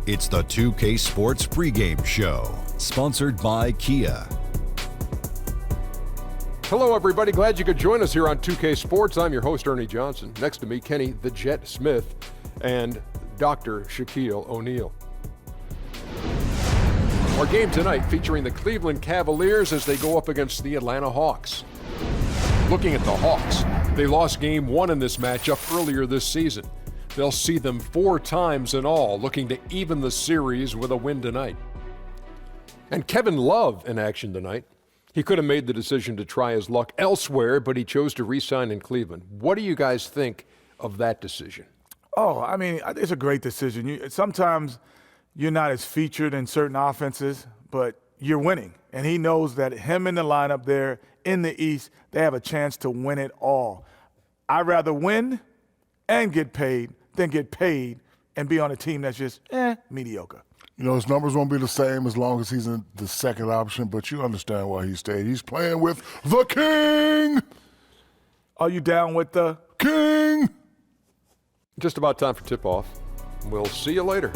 It's the 2K Sports pregame show, sponsored by Kia. Hello, everybody. Glad you could join us here on 2K Sports. I'm your host, Ernie Johnson. Next to me, Kenny the Jet Smith and Dr. Shaquille O'Neal. Our game tonight featuring the Cleveland Cavaliers as they go up against the Atlanta Hawks. Looking at the Hawks, they lost game 1 in this matchup earlier this season. They'll see them 4 times in all, looking to even the series with a win tonight. And Kevin Love in action tonight. He could have made the decision to try his luck elsewhere, but he chose to re-sign in Cleveland. What do you guys think of that decision? Oh, I mean, it's a great decision. Sometimes you're not as featured in certain offenses, but you're winning. And he knows that him in the lineup there in the East, they have a chance to win it all. I'd rather win and get paid than get paid and be on a team that's just mediocre. You know, his numbers won't be the same as long as he's in the second option, but you understand why he stayed. He's playing with the King. Are you down with the King? Just about time for tip-off. We'll see you later.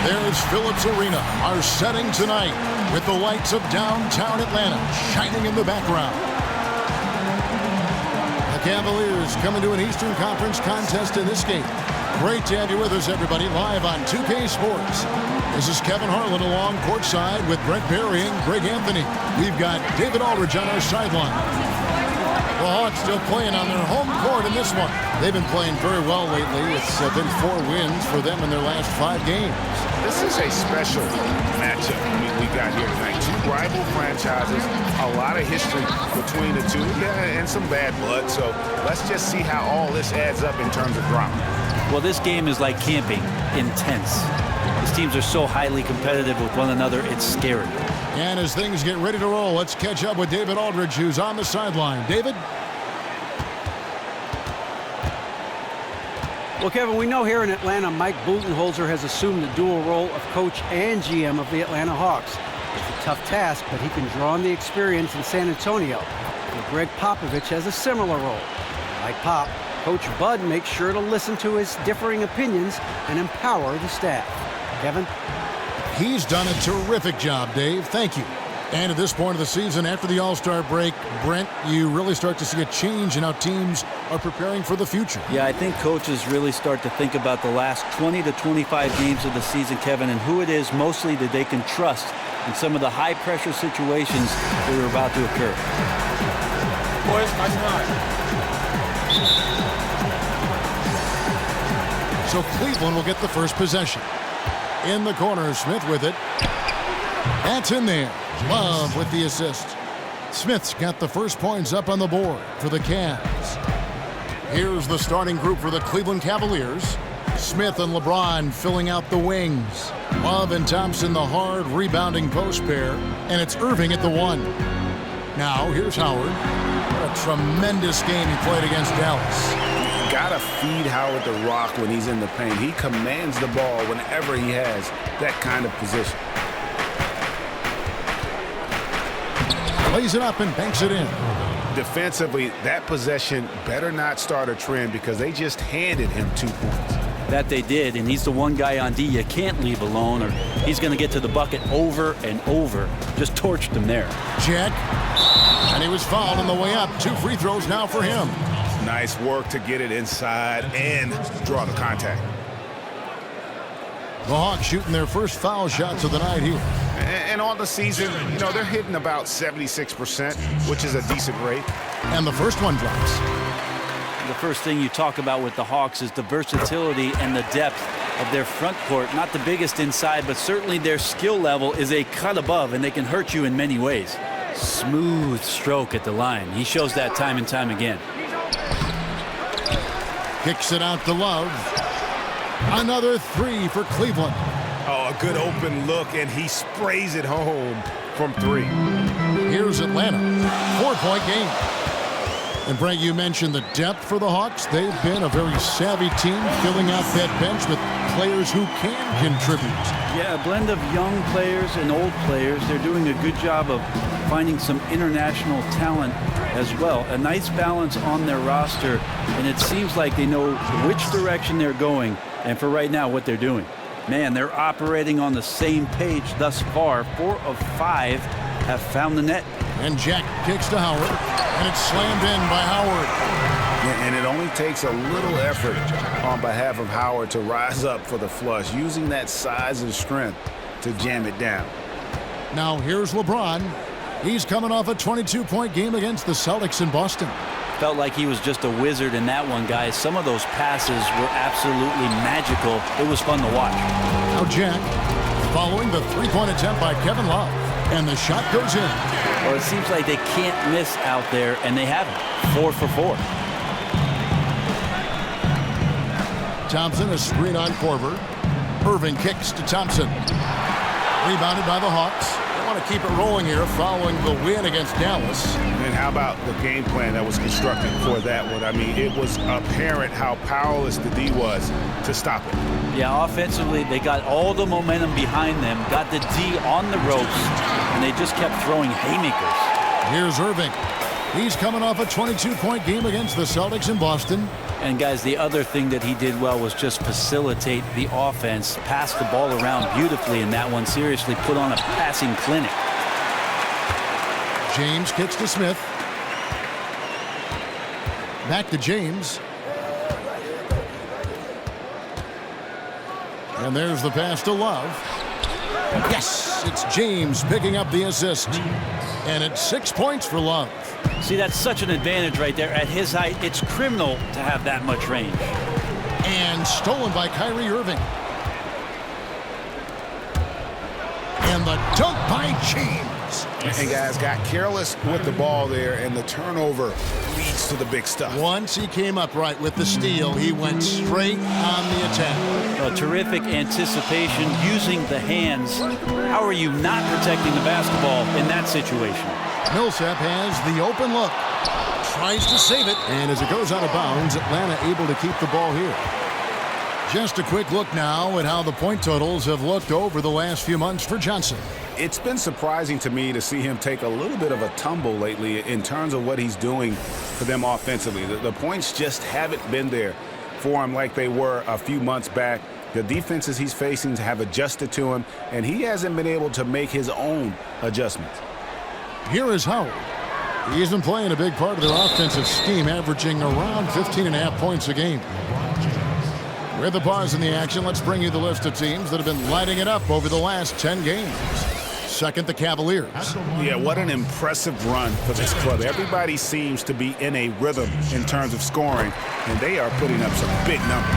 There's Phillips Arena, our setting tonight, with the lights of downtown Atlanta shining in the background. The Cavaliers coming to an Eastern Conference contest in this game. Great to have you with us, everybody, live on 2K Sports. This is Kevin Harlan along courtside with Brent Barry and Greg Anthony. We've got David Aldridge on our sideline. The Hawks still playing on their home court in this one. They've been playing very well lately. It's been 4 wins for them in their last 5 games. This is a special matchup we got here tonight. 2 rival franchises, a lot of history between the two, and some bad blood. So let's just see how all this adds up in terms of drama. Well, this game is like camping, intense. These teams are so highly competitive with one another, it's scary. And as things get ready to roll, let's catch up with David Aldridge, who's on the sideline. David? Well, Kevin, we know here in Atlanta, Mike Budenholzer has assumed the dual role of coach and GM of the Atlanta Hawks. It's a tough task, but he can draw on the experience in San Antonio. And Greg Popovich has a similar role. Like Pop, Coach Bud makes sure to listen to his differing opinions and empower the staff. Kevin? He's done a terrific job, Dave. Thank you. And at this point of the season, after the All-Star break, Brent, you really start to see a change in how teams are preparing for the future. Yeah, I think coaches really start to think about the last 20 to 25 games of the season, Kevin, and who it is mostly that they can trust in some of the high-pressure situations that are about to occur. Boys, my time. So Cleveland will get the first possession. In the corner, Smith with it. That's in there. Love with the assist. Smith's got the first points up on the board for the Cavs. Here's the starting group for the Cleveland Cavaliers. Smith and LeBron filling out the wings. Love and Thompson the hard rebounding post pair. And it's Irving at the 1. Now here's Howard. What a tremendous game he played against Dallas. Gotta feed Howard the rock when he's in the paint. He commands the ball whenever he has that kind of position. Lays it up and banks it in. Defensively, that possession better not start a trend because they just handed him 2 points. That they did, and he's the one guy on D you can't leave alone or he's going to get to the bucket over and over. Just torched him there. Check. And he was fouled on the way up. 2 free throws now for him. Nice work to get it inside and draw the contact. The Hawks shooting their first foul shots of the night here. And on the season, you know, they're hitting about 76%, which is a decent rate. And the first one drops. The first thing you talk about with the Hawks is the versatility and the depth of their front court. Not the biggest inside, but certainly their skill level is a cut above, and they can hurt you in many ways. Smooth stroke at the line. He shows that time and time again. Kicks it out to Love. Another 3 for Cleveland. Oh, a good open look, and he sprays it home from 3. Here's Atlanta. 4-point game. And Brent, you mentioned the depth for the Hawks. They've been a very savvy team, filling out that bench with players who can contribute. Yeah, a blend of young players and old players. They're doing a good job of finding some international talent as well. A nice balance on their roster, and it seems like they know which direction they're going, and for right now, what they're doing. Man, they're operating on the same page thus far. 4 of 5 have found the net. And Jack kicks to Howard, and it's slammed in by Howard. Yeah, and it only takes a little effort on behalf of Howard to rise up for the flush, using that size and strength to jam it down. Now here's LeBron. He's coming off a 22-point game against the Celtics in Boston. Felt like he was just a wizard in that one, guys. Some of those passes were absolutely magical. It was fun to watch. Now Jack, following the three-point attempt by Kevin Love, and the shot goes in. Well, it seems like they can't miss out there, and they haven't. 4 for 4. Thompson, a screen on Korver. Irving kicks to Thompson. Rebounded by the Hawks. They want to keep it rolling here following the win against Dallas. And how about the game plan that was constructed for that one? I mean, it was apparent how powerless the D was to stop it. Yeah, offensively, they got all the momentum behind them, got the D on the ropes, and they just kept throwing haymakers. Here's Irving. He's coming off a 22-point game against the Celtics in Boston. And guys, the other thing that he did well was just facilitate the offense, pass the ball around beautifully in that one. Seriously, put on a passing clinic. James kicks to Smith. Back to James. And there's the pass to Love. Yes, it's James picking up the assist. And it's 6 points for Love. See, that's such an advantage right there. At his height, it's criminal to have that much range. And stolen by Kyrie Irving. And the dunk by James. And guys got careless with the ball there, and the turnover leads to the big stuff. Once he came up right with the steal, he went straight on the attack. A terrific anticipation using the hands. How are you not protecting the basketball in that situation? Millsap has the open look. Tries to save it. And as it goes out of bounds, Atlanta able to keep the ball here. Just a quick look now at how the point totals have looked over the last few months for Johnson. It's been surprising to me to see him take a little bit of a tumble lately in terms of what he's doing for them offensively. The points just haven't been there for him like they were a few months back. The defenses he's facing have adjusted to him, and he hasn't been able to make his own adjustments. Here is Howard. He isn't playing a big part of their offensive scheme, averaging around 15.5 points a game. With the pause in the action, let's bring you the list of teams that have been lighting it up over the last 10 games. Second, the Cavaliers. Yeah, what an impressive run for this club. Everybody seems to be in a rhythm in terms of scoring, and they are putting up some big numbers.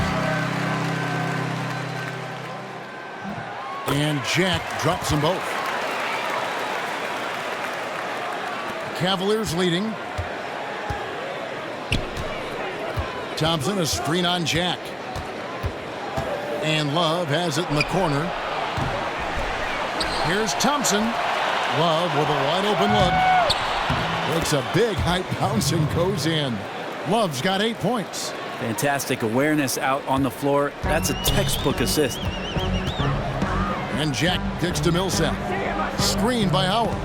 And Jack drops them both. Cavaliers leading. Thompson, a screen on Jack. And Love has it in the corner. Here's Thompson. Love with a wide open look. Makes a big high bounce and goes in. Love's got 8 points. Fantastic awareness out on the floor. That's a textbook assist. And Jack kicks to Millsap. Screen by Howard.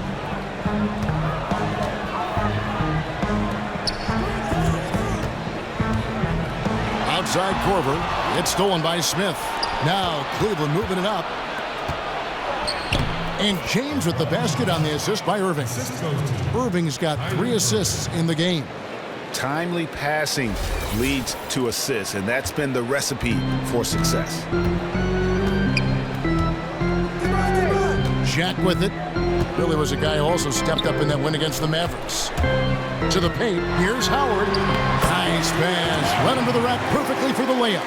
Outside Korver. It's stolen by Smith. Now Cleveland moving it up. And James with the basket on the assist by Irving. Irving's got 3 assists in the game. Timely passing leads to assists, and that's been the recipe for success. Jack with it. Billy was a guy who also stepped up in that win against the Mavericks. To the paint. Here's Howard. Nice pass. Run him to the rack perfectly for the layup.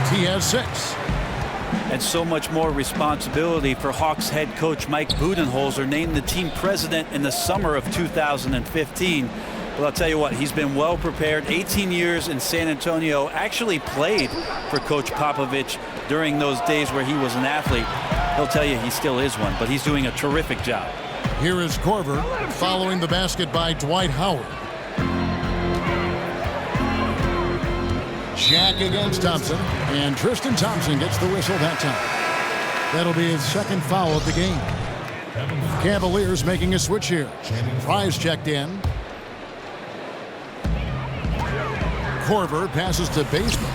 He has 6. And so much more responsibility for Hawks head coach Mike Budenholzer, named the team president in the summer of 2015. Well, I'll tell you what, he's been well prepared. 18 years in San Antonio, actually played for Coach Popovich during those days where he was an athlete. He'll tell you he still is one, but he's doing a terrific job. Here is Korver following the basket by Dwight Howard. Jack against Thompson, and Tristan Thompson gets the whistle that time. That'll be his second foul of the game. Cavaliers making a switch here. Fry's checked in. Korver passes to Baseman.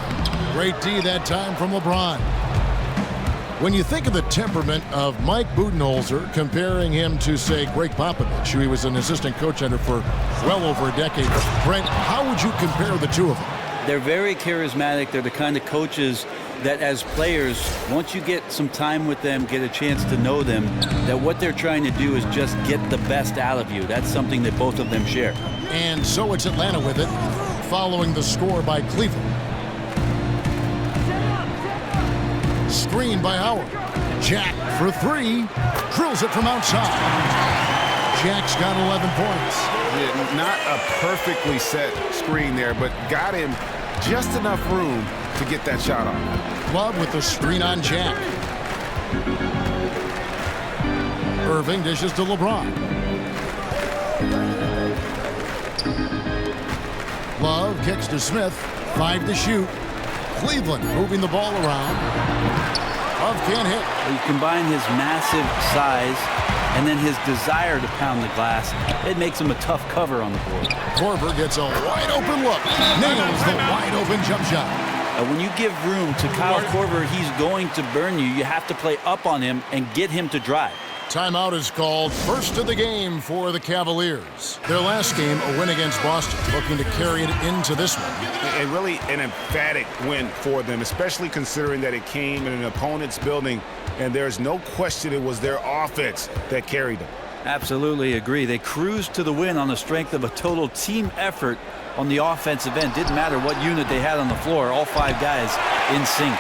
Great D that time from LeBron. When you think of the temperament of Mike Budenholzer, comparing him to, say, Greg Popovich, who he was an assistant coach under for well over a decade, Brent, how would you compare the two of them? They're very charismatic. They're the kind of coaches that as players, once you get some time with them, get a chance to know them, that what they're trying to do is just get the best out of you. That's something that both of them share. And so it's Atlanta with it, following the score by Cleveland. Screen by Howard. Jack for three. Drills it from outside. Jack's got 11 points. Yeah, not a perfectly set screen there, but got him just enough room to get that shot off. Love with the screen on Jack. Irving dishes to LeBron. Love kicks to Smith. 5 to shoot. Cleveland moving the ball around. Love can't hit. You combine his massive size and then his desire to pound the glass, it makes him a tough cover on the board. Korver gets a wide open look. Nails the wide open jump shot. When you give room to Kyle Korver, he's going to burn you. You have to play up on him and get him to drive. Timeout is called. First of the game for the Cavaliers. Their last game, a win against Boston, looking to carry it into this one. And really an emphatic win for them, especially considering that it came in an opponent's building, and there's no question it was their offense that carried them. Absolutely agree. They cruised to the win on the strength of a total team effort on the offensive end. Didn't matter what unit they had on the floor, all 5 guys in sync.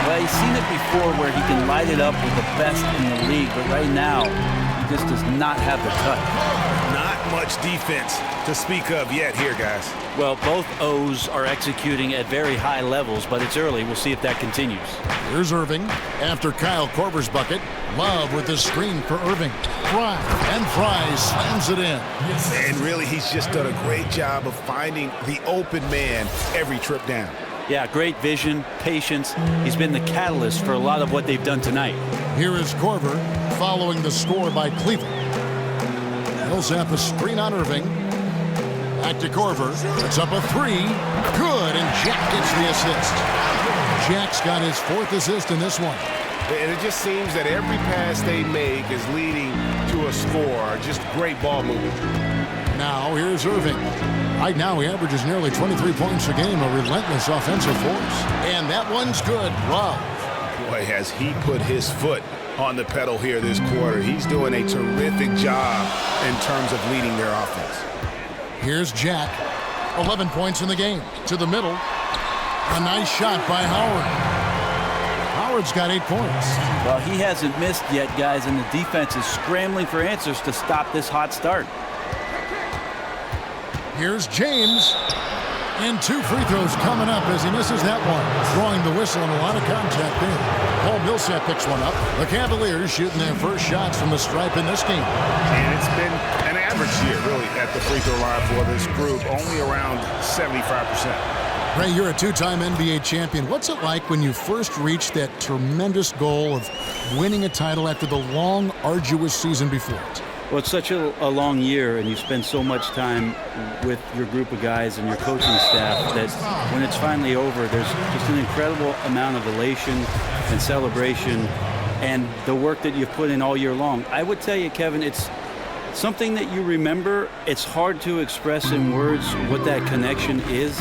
Well, he's seen it before where he can light it up with the best in the league, but right now, he just does not have the touch. Not much defense to speak of yet here, guys. Well, both O's are executing at very high levels, but it's early. We'll see if that continues. Here's Irving after Kyle Korver's bucket. Love with the screen for Irving. Fry slams it in. And really, he's just done a great job of finding the open man every trip down. Yeah, great vision, patience. He's been the catalyst for a lot of what they've done tonight. Here is Korver following the score by Cleveland. Millsap a screen on Irving. Back to Korver. It's up a 3. Good, and Jack gets the assist. Jack's got his 4th assist in this one. And it just seems that every pass they make is leading to a score. Just great ball movement. Now here's Irving. Right now he averages nearly 23 points a game, a relentless offensive force. And that one's good. Love. Boy, has he put his foot on the pedal here this quarter. He's doing a terrific job in terms of leading their offense. Here's Jack. 11 points in the game. To the middle. A nice shot by Howard. Howard's got 8 points. Well, he hasn't missed yet, guys, and the defense is scrambling for answers to stop this hot start. Here's James. And 2 free throws coming up as he misses that one. Throwing the whistle and a lot of contact there. Paul Millsap picks one up. The Cavaliers shooting their first shots from the stripe in this game. And it's been an average year, really, at the free throw line for this group. Only around 75%. Ray, you're a 2-time NBA champion. What's it like when you first reached that tremendous goal of winning a title after the long, arduous season before it? Well, it's such a long year, and you spend so much time with your group of guys and your coaching staff that when it's finally over, there's just an incredible amount of elation and celebration and the work that you've put in all year long. I would tell you, Kevin, it's something that you remember. It's hard to express in words what that connection is,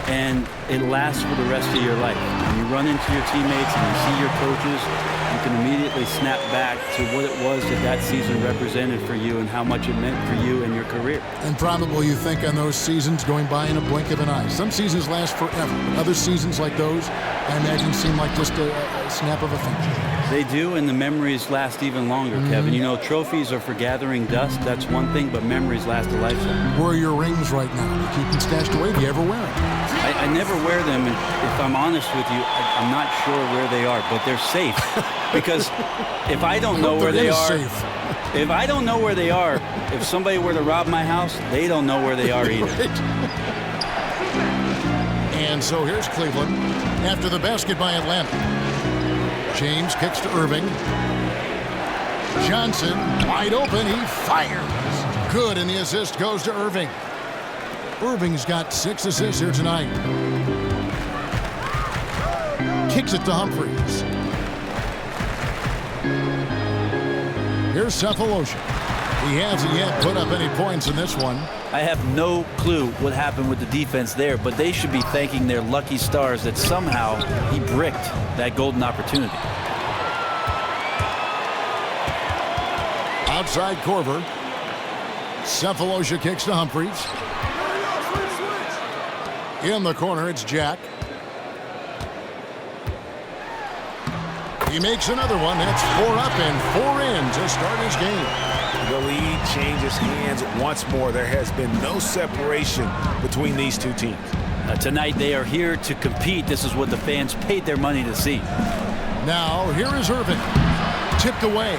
and it lasts for the rest of your life. When you run into your teammates and you see your coaches, you can immediately snap back to what it was that season represented for you and how much it meant for you and your career. And probably you think on those seasons going by in a blink of an eye. Some seasons last forever. Other seasons like those, I imagine, seem like just a snap of a finger. They do, and the memories last even longer, Kevin. You know, trophies are for gathering dust. That's one thing, but memories last a lifetime. Where are your rings right now? You keep them stashed away? Do you ever wear them? I never wear them, and if I'm honest with you, I'm not sure where they are, but they're safe. Because if I don't know where they are, if I don't know where they are, if somebody were to rob my house, they don't know where they are either. Right. And so here's Cleveland after the basket by Atlanta. James kicks to Irving. Johnson wide open. He fires. Good, and the assist goes to Irving. Irving's got 6 assists here tonight. Kicks it to Humphries. Here's Cephalosha. He hasn't yet put up any points in this one. I have no clue what happened with the defense there, but they should be thanking their lucky stars that somehow he bricked that golden opportunity. Outside Korver. Cephalosha kicks to Humphries. In the corner, it's Jack. He makes another one. That's 4 up and 4 in to start his game. The lead changes hands once more. There has been no separation between these two teams. Tonight they are here to compete. This is what the fans paid their money to see. Now here is Irving. Tipped away.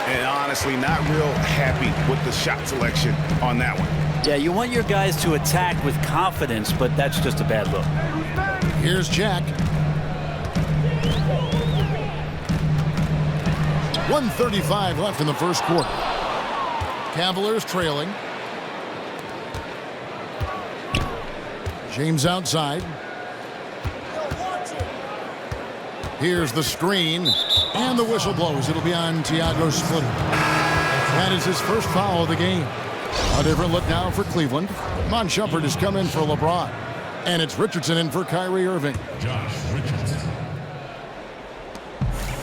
And honestly, not real happy with the shot selection on that one. Yeah, you want your guys to attack with confidence, but that's just a bad look. Here's Jack. 1:35 left in the first quarter. Cavaliers trailing. James outside. Here's the screen. And the whistle blows. It'll be on Thiago Splitter. That is his first foul of the game. A different look now for Cleveland. Mon Shumpert has come in for LeBron. And it's Richardson in for Kyrie Irving.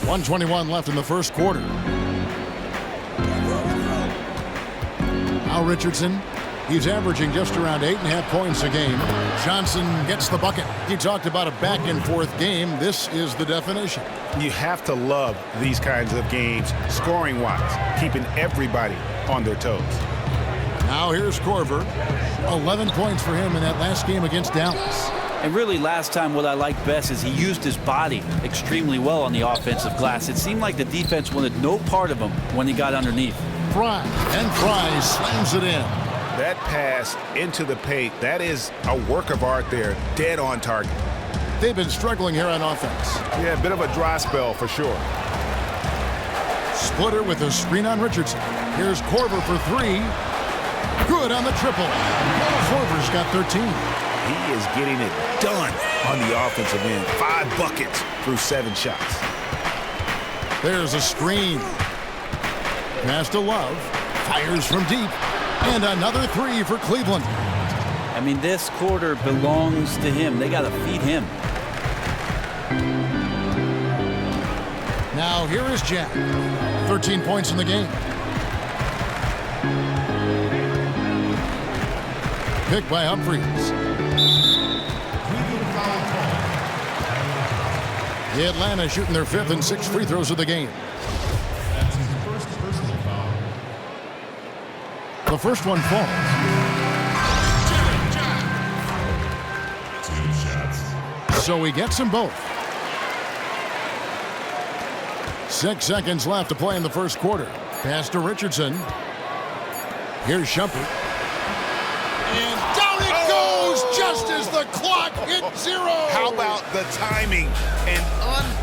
1:21 left in the first quarter. Now Richardson. He's averaging just around 8.5 points a game. Johnson gets the bucket. He talked about a back-and-forth game. This is the definition. You have to love these kinds of games, scoring-wise, keeping everybody on their toes. Now here's Korver. 11 points for him in that last game against Dallas. And really, last time, what I liked best is he used his body extremely well on the offensive glass. It seemed like the defense wanted no part of him when he got underneath. Fry slams it in. That pass into the paint, that is a work of art there, dead on target. They've been struggling here on offense. Yeah, a bit of a dry spell for sure. Splitter with a screen on Richardson. Here's Korver for 3. Good on the triple. Korver's got 13. He is getting it done on the offensive end. 5 buckets through 7 shots. There's a screen. Pass to Love. Fires from deep. And another 3 for Cleveland. I mean, this quarter belongs to him. They got to feed him. Now here is Jack. 13 points in the game. Picked by Humphries. The Atlanta shooting their 5th and 6th free throws of the game. The first one falls. So he gets them both. 6 seconds left to play in the first quarter. Pass to Richardson. Here's Shumpert. And down it goes just as the clock hit 0. How about the timing? An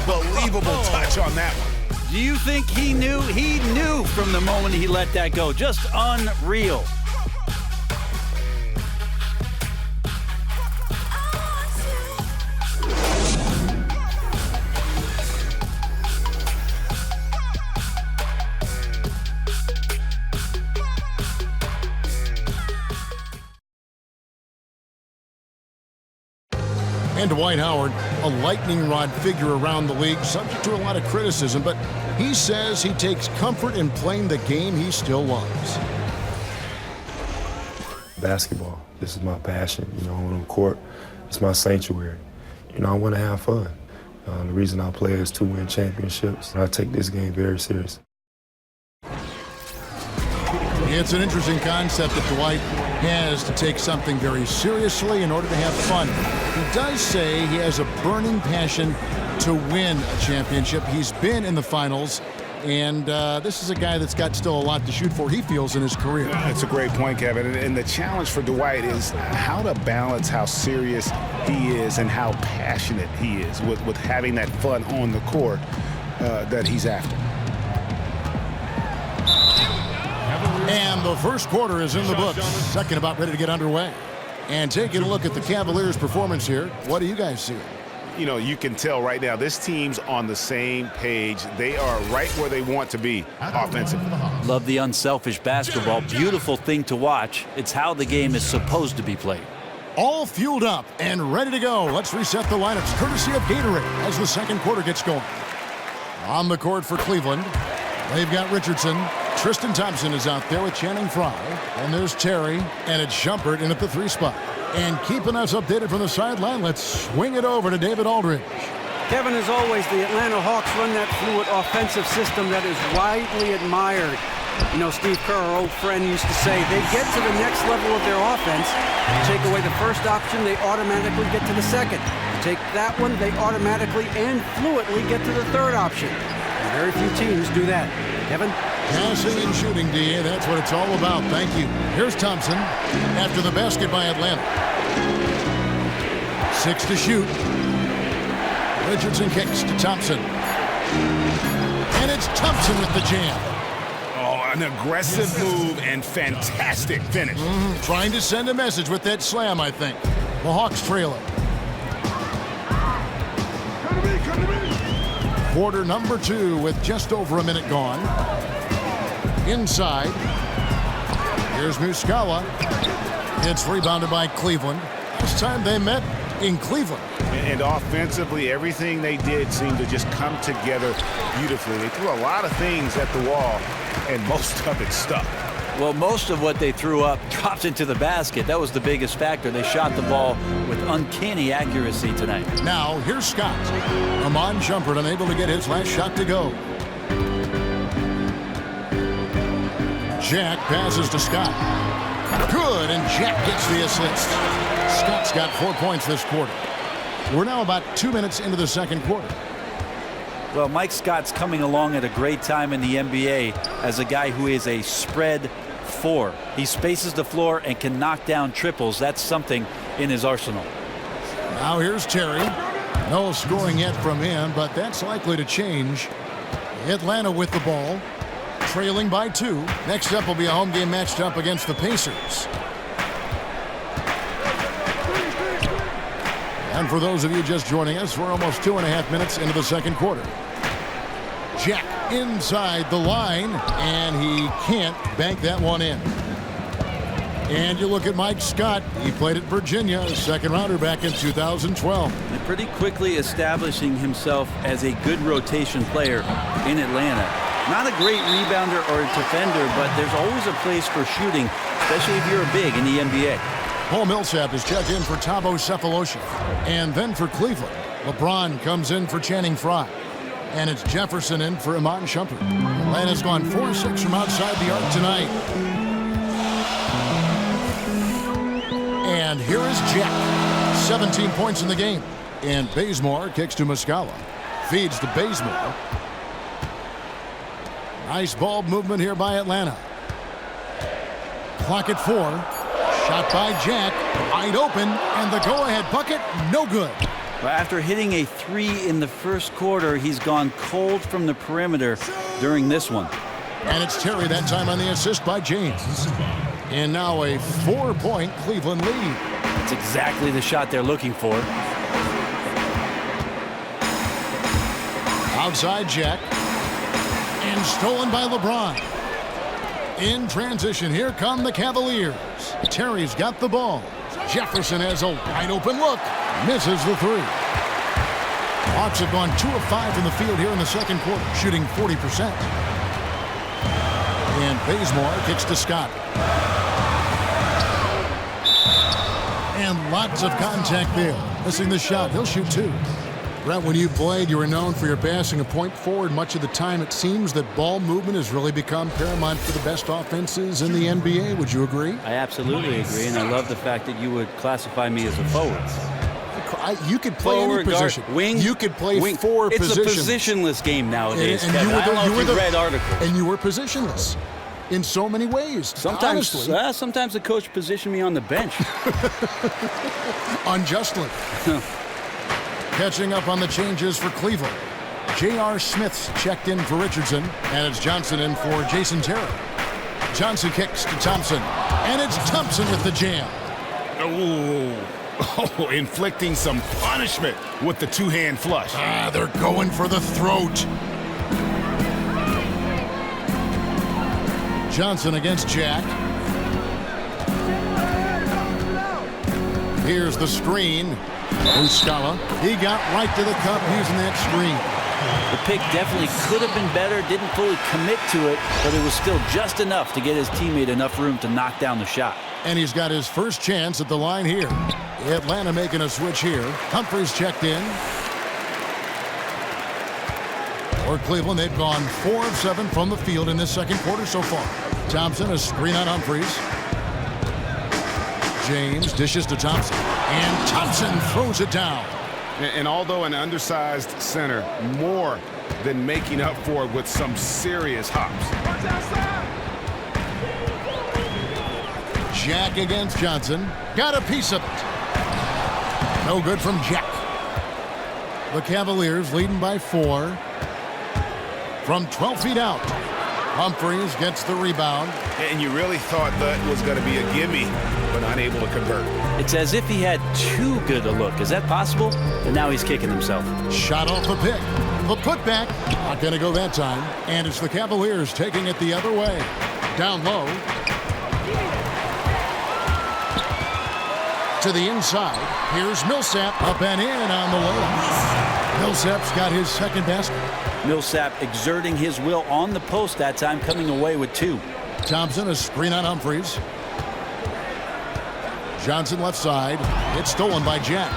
unbelievable touch on that one. Do you think he knew? He knew from the moment he let that go. Just unreal. And Dwight Howard, a lightning rod figure around the league, subject to a lot of criticism, but he says he takes comfort in playing the game he still loves. Basketball, this is my passion. You know, on the court, it's my sanctuary. You know, I want to have fun. The reason I play is to win championships. I take this game very seriously. It's an interesting concept that Dwight has to take something very seriously in order to have fun. He does say he has a burning passion to win a championship. He's been in the finals And this is a guy that's got still a lot to shoot for, he feels, in his career. It's a great point, Kevin. And the challenge for Dwight is how to balance how serious he is and how passionate he is with having that fun on the court that he's after. And the first quarter is in the books. Second about ready to get underway. And taking a look at the Cavaliers' performance here, what do you guys see? You know, you can tell right now this team's on the same page. They are right where they want to be offensively. Love the unselfish basketball. Beautiful thing to watch. It's how the game is supposed to be played. All fueled up and ready to go. Let's reset the lineups courtesy of Gatorade as the second quarter gets going. On the court for Cleveland, they've got Richardson. Tristan Thompson is out there with Channing Frye. And there's Terry, and it's Shumpert in at the 3 spot. And keeping us updated from the sideline, let's swing it over to David Aldridge. Kevin, as always, the Atlanta Hawks run that fluid offensive system that is widely admired. You know, Steve Kerr, our old friend, used to say they get to the next level of their offense. You take away the first option, they automatically get to the second. You take that one, they automatically and fluidly get to the third option. And very few teams do that. Kevin? Passing and shooting, D.A., that's what it's all about. Thank you. Here's Thompson after the basket by Atlanta. 6 to shoot. Richardson kicks to Thompson. And it's Thompson with the jam. Oh, an aggressive move and fantastic finish. Trying to send a message with that slam, I think. The Hawks trail it. Quarter number 2 with just over a minute gone. Inside. Here's Muscala. It's rebounded by Cleveland. This time they met in Cleveland. And offensively, everything they did seemed to just come together beautifully. They threw a lot of things at the wall, and most of it stuck. Well, most of what they threw up dropped into the basket. That was the biggest factor. They shot the ball with uncanny accuracy tonight. Now, here's Scott. Iman Shumpert unable to get his last shot to go. Jack passes to Scott. Good, and Jack gets the assist. Scott's got 4 points this quarter. We're now about 2 minutes into the second quarter. Well, Mike Scott's coming along at a great time in the NBA as a guy who is a spread 4. He spaces the floor and can knock down triples. That's something in his arsenal. Now here's Terry. No scoring yet from him, but that's likely to change. Atlanta with the ball, trailing by 2. Next up will be a home game matched up against the Pacers. And for those of you just joining us, we're almost 2.5 minutes into the second quarter. Jack inside the line, and he can't bank that one in. And you look at Mike Scott. He played at Virginia, a second rounder back in 2012. And pretty quickly establishing himself as a good rotation player in Atlanta. Not a great rebounder or a defender, but there's always a place for shooting, especially if you're a big in the NBA. Paul Millsap is checked in for Thabo Cephalosha. And then for Cleveland, LeBron comes in for Channing Frye. And it's Jefferson in for Iman Shumpert. Atlanta's gone 4-6 from outside the arc tonight. And here is Jack. 17 points in the game. And Bazemore kicks to Muscala. Feeds to Bazemore. Nice ball movement here by Atlanta. Clock at 4. Shot by Jack. Wide open. And the go-ahead bucket, no good. After hitting a 3 in the first quarter, he's gone cold from the perimeter during this one. And it's Terry that time on the assist by James. And now a 4-point Cleveland lead. That's exactly the shot they're looking for. Outside Jack. And stolen by LeBron. In transition, here come the Cavaliers. Terry's got the ball. Jefferson has a wide open look. Misses the 3. Hawks have gone 2 of 5 from the field here in the second quarter, shooting 40%. And Bazemore kicks to Scott. And lots of contact there. Missing the shot. He'll shoot 2. Brett, when you played, you were known for your passing a point forward. Much of the time, it seems that ball movement has really become paramount for the best offenses in the NBA. Would you agree? I absolutely agree, and I love the fact that you would classify me as a forward. You could play any position. Wing. You could play wing. four it's positions. It's a positionless game nowadays, and Kevin. I don't know if you read articles. And you were positionless in so many ways. Sometimes the coach positioned me on the bench. Unjustly. Catching up on the changes for Cleveland. J.R. Smith's checked in for Richardson, and it's Johnson in for Jason Terry. Johnson kicks to Thompson, and it's Thompson with the jam. Oh, inflicting some punishment with the two-hand flush. They're going for the throat. Johnson against Jack. Here's the screen. Muscala. He got right to the cup using that screen. The pick definitely could have been better, didn't fully commit to it, but it was still just enough to get his teammate enough room to knock down the shot. And he's got his first chance at the line here. Atlanta making a switch here. Humphries checked in. For Cleveland, they've gone 4 of 7 from the field in this second quarter so far. Thompson, a screen on Humphries. James dishes to Thompson. And Thompson throws it down. And although an undersized center, more than making up for it with some serious hops. Jack against Johnson. Got a piece of it. No good from Jack. The Cavaliers leading by 4. From 12 feet out. Humphries gets the rebound. And you really thought that was going to be a gimme, but unable to convert. It's as if he had too good a look. Is that possible? And now he's kicking himself. Shot off the pick. The putback. Not going to go that time. And it's the Cavaliers taking it the other way. Down low. To the inside. Here's Millsap up and in on the way. Millsap's got his second basket. Millsap exerting his will on the post that time, coming away with 2. Thompson, a screen on Humphries. Johnson left side. It's stolen by Jack.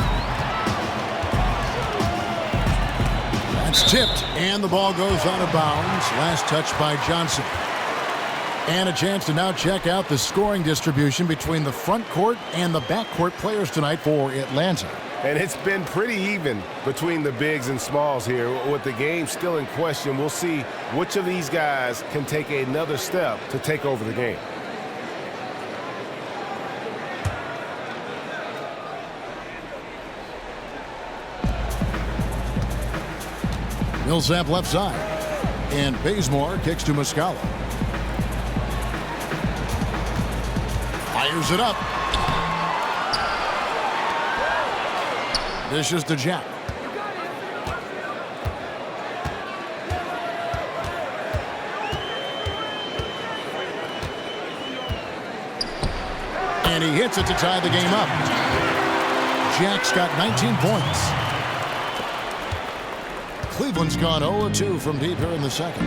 That's tipped, and the ball goes out of bounds. Last touch by Johnson. And a chance to now check out the scoring distribution between the front court and the back court players tonight for Atlanta. And it's been pretty even between the bigs and smalls here. With the game still in question, we'll see which of these guys can take another step to take over the game. Millsap left side. And Bazemore kicks to Muscala. Fires it up. Dishes to Jack. And he hits it to tie the game up. Jack's got 19 points. Cleveland's gone 0-2 from deep here in the second.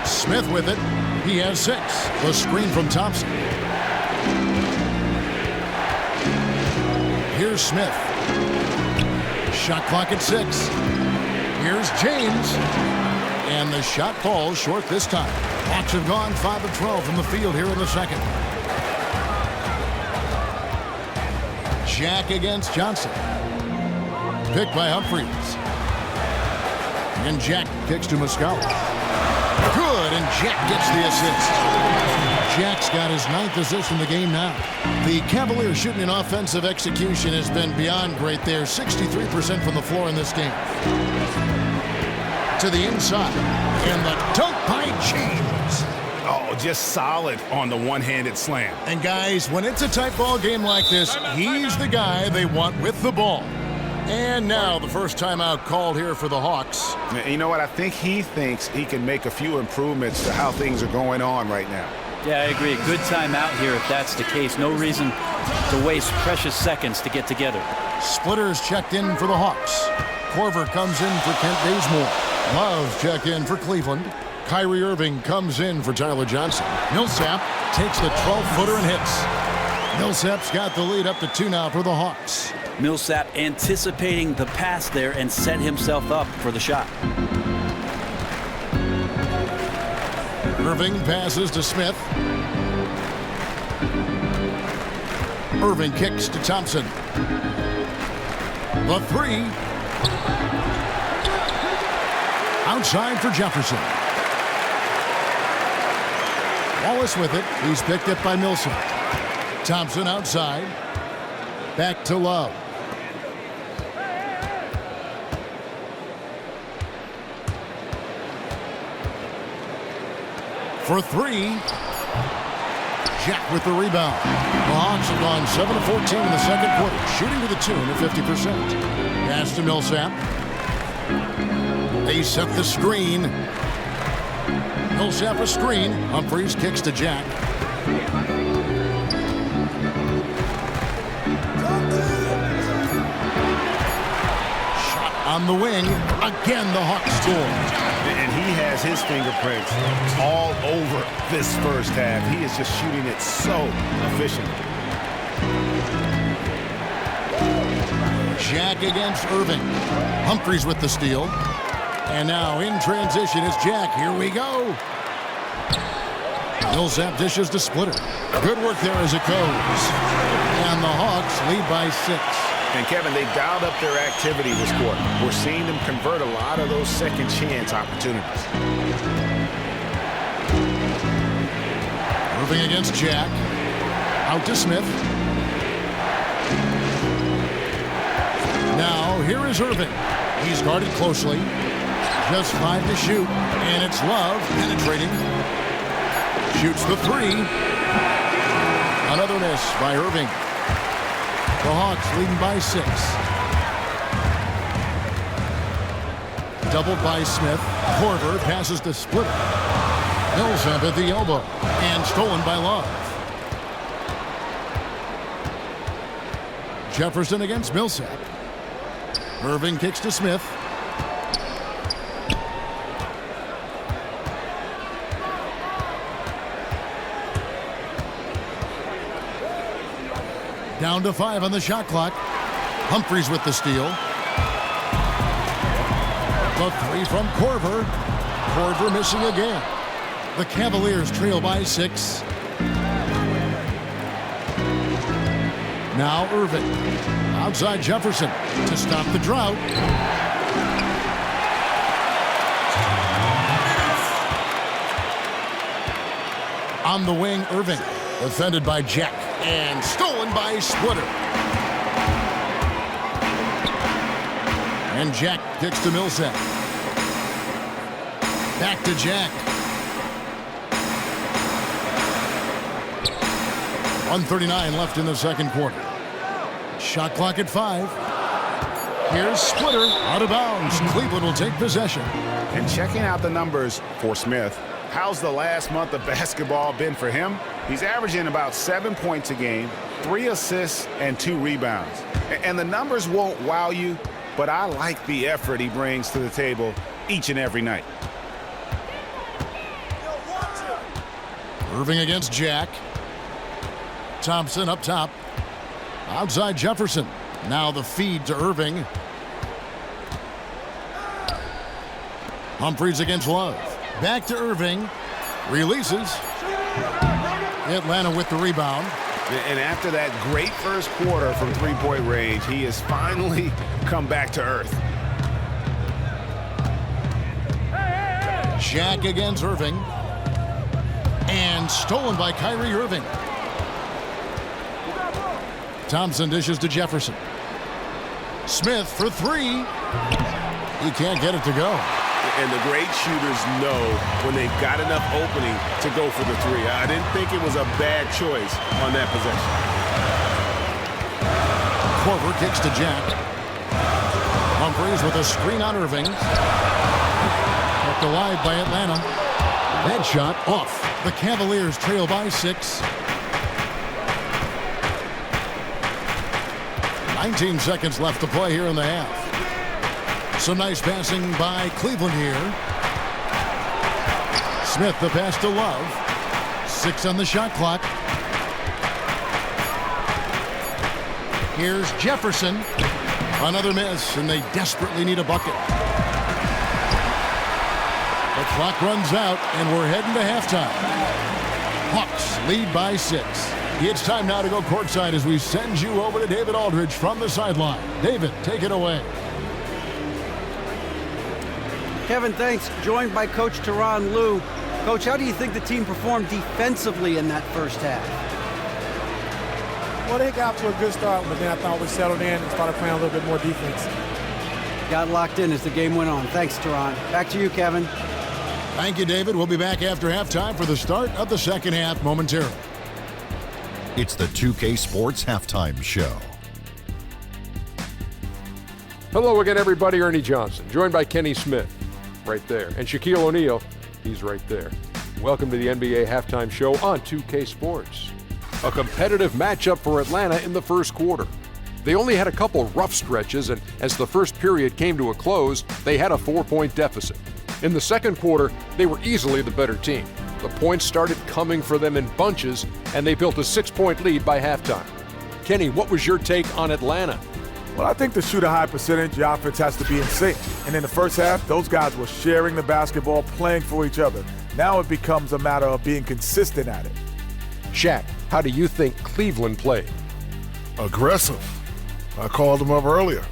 Smith with it. He has 6. The screen from Thompson. Here's Smith. Shot clock at 6. Here's James. And the shot falls short this time. Hawks have gone 5 of 12 from the field here in the second. Jack against Johnson. Picked by Humphries. And Jack kicks to Muscala. Good, and Jack gets the assist. Jack's got his 9th assist in the game now. The Cavaliers shooting in offensive execution has been beyond great there. 63% from the floor in this game. To the inside. And the dunk by James. Oh, just solid on the one-handed slam. And guys, when it's a tight ball game like this, he's the guy they want with the ball. And now the first timeout called here for the Hawks. You know what? I think he thinks he can make a few improvements to how things are going on right now. Yeah, I agree. A good timeout here if that's the case. No reason to waste precious seconds to get together. Splitters checked in for the Hawks. Korver comes in for Kent Bazemore. Love check in for Cleveland. Kyrie Irving comes in for Tyler Johnson. Millsap takes the 12-footer and hits. Millsap's got the lead up to 2 now for the Hawks. Millsap anticipating the pass there and set himself up for the shot. Irving passes to Smith. Irving kicks to Thompson. The three. Outside for Jefferson. Wallace with it. He's picked up by Millsap. Thompson outside. Back to Love. For three. Jack with the rebound. The Hawks have gone 7 of 14 in the second quarter, shooting to the tune of 50%. Pass to Millsap. They set the screen. Millsap a screen. Humphries kicks to Jack. Shot on the wing. Again, the Hawks score. And he has his fingerprints all over this first half. He is just shooting it so efficiently. Jack against Irving. Humphries with the steal. And now in transition is Jack. Here we go. Millsap dishes to Splitter. Good work there as it goes. And the Hawks lead by 6. And Kevin, they dialed up their activity this quarter. We're seeing them convert a lot of those second chance opportunities. Irving against Jack. Out to Smith. Now here is Irving. He's guarded closely. Just 5 to shoot. And it's Love penetrating. Shoots the three. Another miss by Irving. The Hawks leading by 6. Doubled by Smith. Korver passes to Splitter. Millsap at the elbow. And stolen by Love. Jefferson against Millsap. Irving kicks to Smith. Down to 5 on the shot clock. Humphries with the steal. The three from Korver. Korver missing again. The Cavaliers trail by 6. Now Irving. Outside Jefferson to stop the drought. On the wing, Irving. Defended by Jack. And stolen by Splitter. And Jack kicks to Millsap. Back to Jack. 1:39 left in the second quarter. Shot clock at 5. Here's Splitter out of bounds. Cleveland will take possession. And checking out the numbers for Smith, how's the last month of basketball been for him? He's averaging about 7 points a game, 3 assists, and 2 rebounds. And the numbers won't wow you, but I like the effort he brings to the table each and every night. Irving against Jack. Thompson up top. Outside Jefferson. Now the feed to Irving. Humphries against Love. Back to Irving. Releases. Atlanta with the rebound. And after that great first quarter from three-point range, he has finally come back to earth. Jack against Irving. And stolen by Kyrie Irving. Thompson dishes to Jefferson. Smith for 3. He can't get it to go. And the great shooters know when they've got enough opening to go for the 3. I didn't think it was a bad choice on that possession. Korver kicks to Jack. Humphries with a screen on Irving. Kept alive by Atlanta. That shot off. The Cavaliers trail by 6. 19 seconds left to play here in the half. Some nice passing by Cleveland here. Smith the pass to Love. 6 on the shot clock. Here's Jefferson. Another miss, and they desperately need a bucket. The clock runs out, and we're heading to halftime. Hawks lead by 6. It's time now to go courtside as we send you over to David Aldridge from the sideline. David, take it away. Kevin, thanks. Joined by Coach Tyronn Lue. Coach, how do you think the team performed defensively in that first half? Well, they got to a good start, but then I thought we settled in and started playing a little bit more defense. Got locked in as the game went on. Thanks, Tyronn. Back to you, Kevin. Thank you, David. We'll be back after halftime for the start of the second half momentarily. It's the 2K Sports Halftime Show. Hello again, everybody. Ernie Johnson, joined by Kenny Smith, right there. And Shaquille O'Neal, he's right there. Welcome to the NBA Halftime Show on 2K Sports. A competitive matchup for Atlanta in the first quarter. They only had a couple rough stretches, and as the first period came to a close, they had a 4-point deficit. In the second quarter, they were easily the better team. The points started coming for them in bunches, and they built a 6-point lead by halftime. Kenny, what was your take on Atlanta? Well, I think to shoot a high percentage, your offense has to be in sync. And in the first half, those guys were sharing the basketball, playing for each other. Now it becomes a matter of being consistent at it. Shaq, how do you think Cleveland played? Aggressive. I called them up earlier.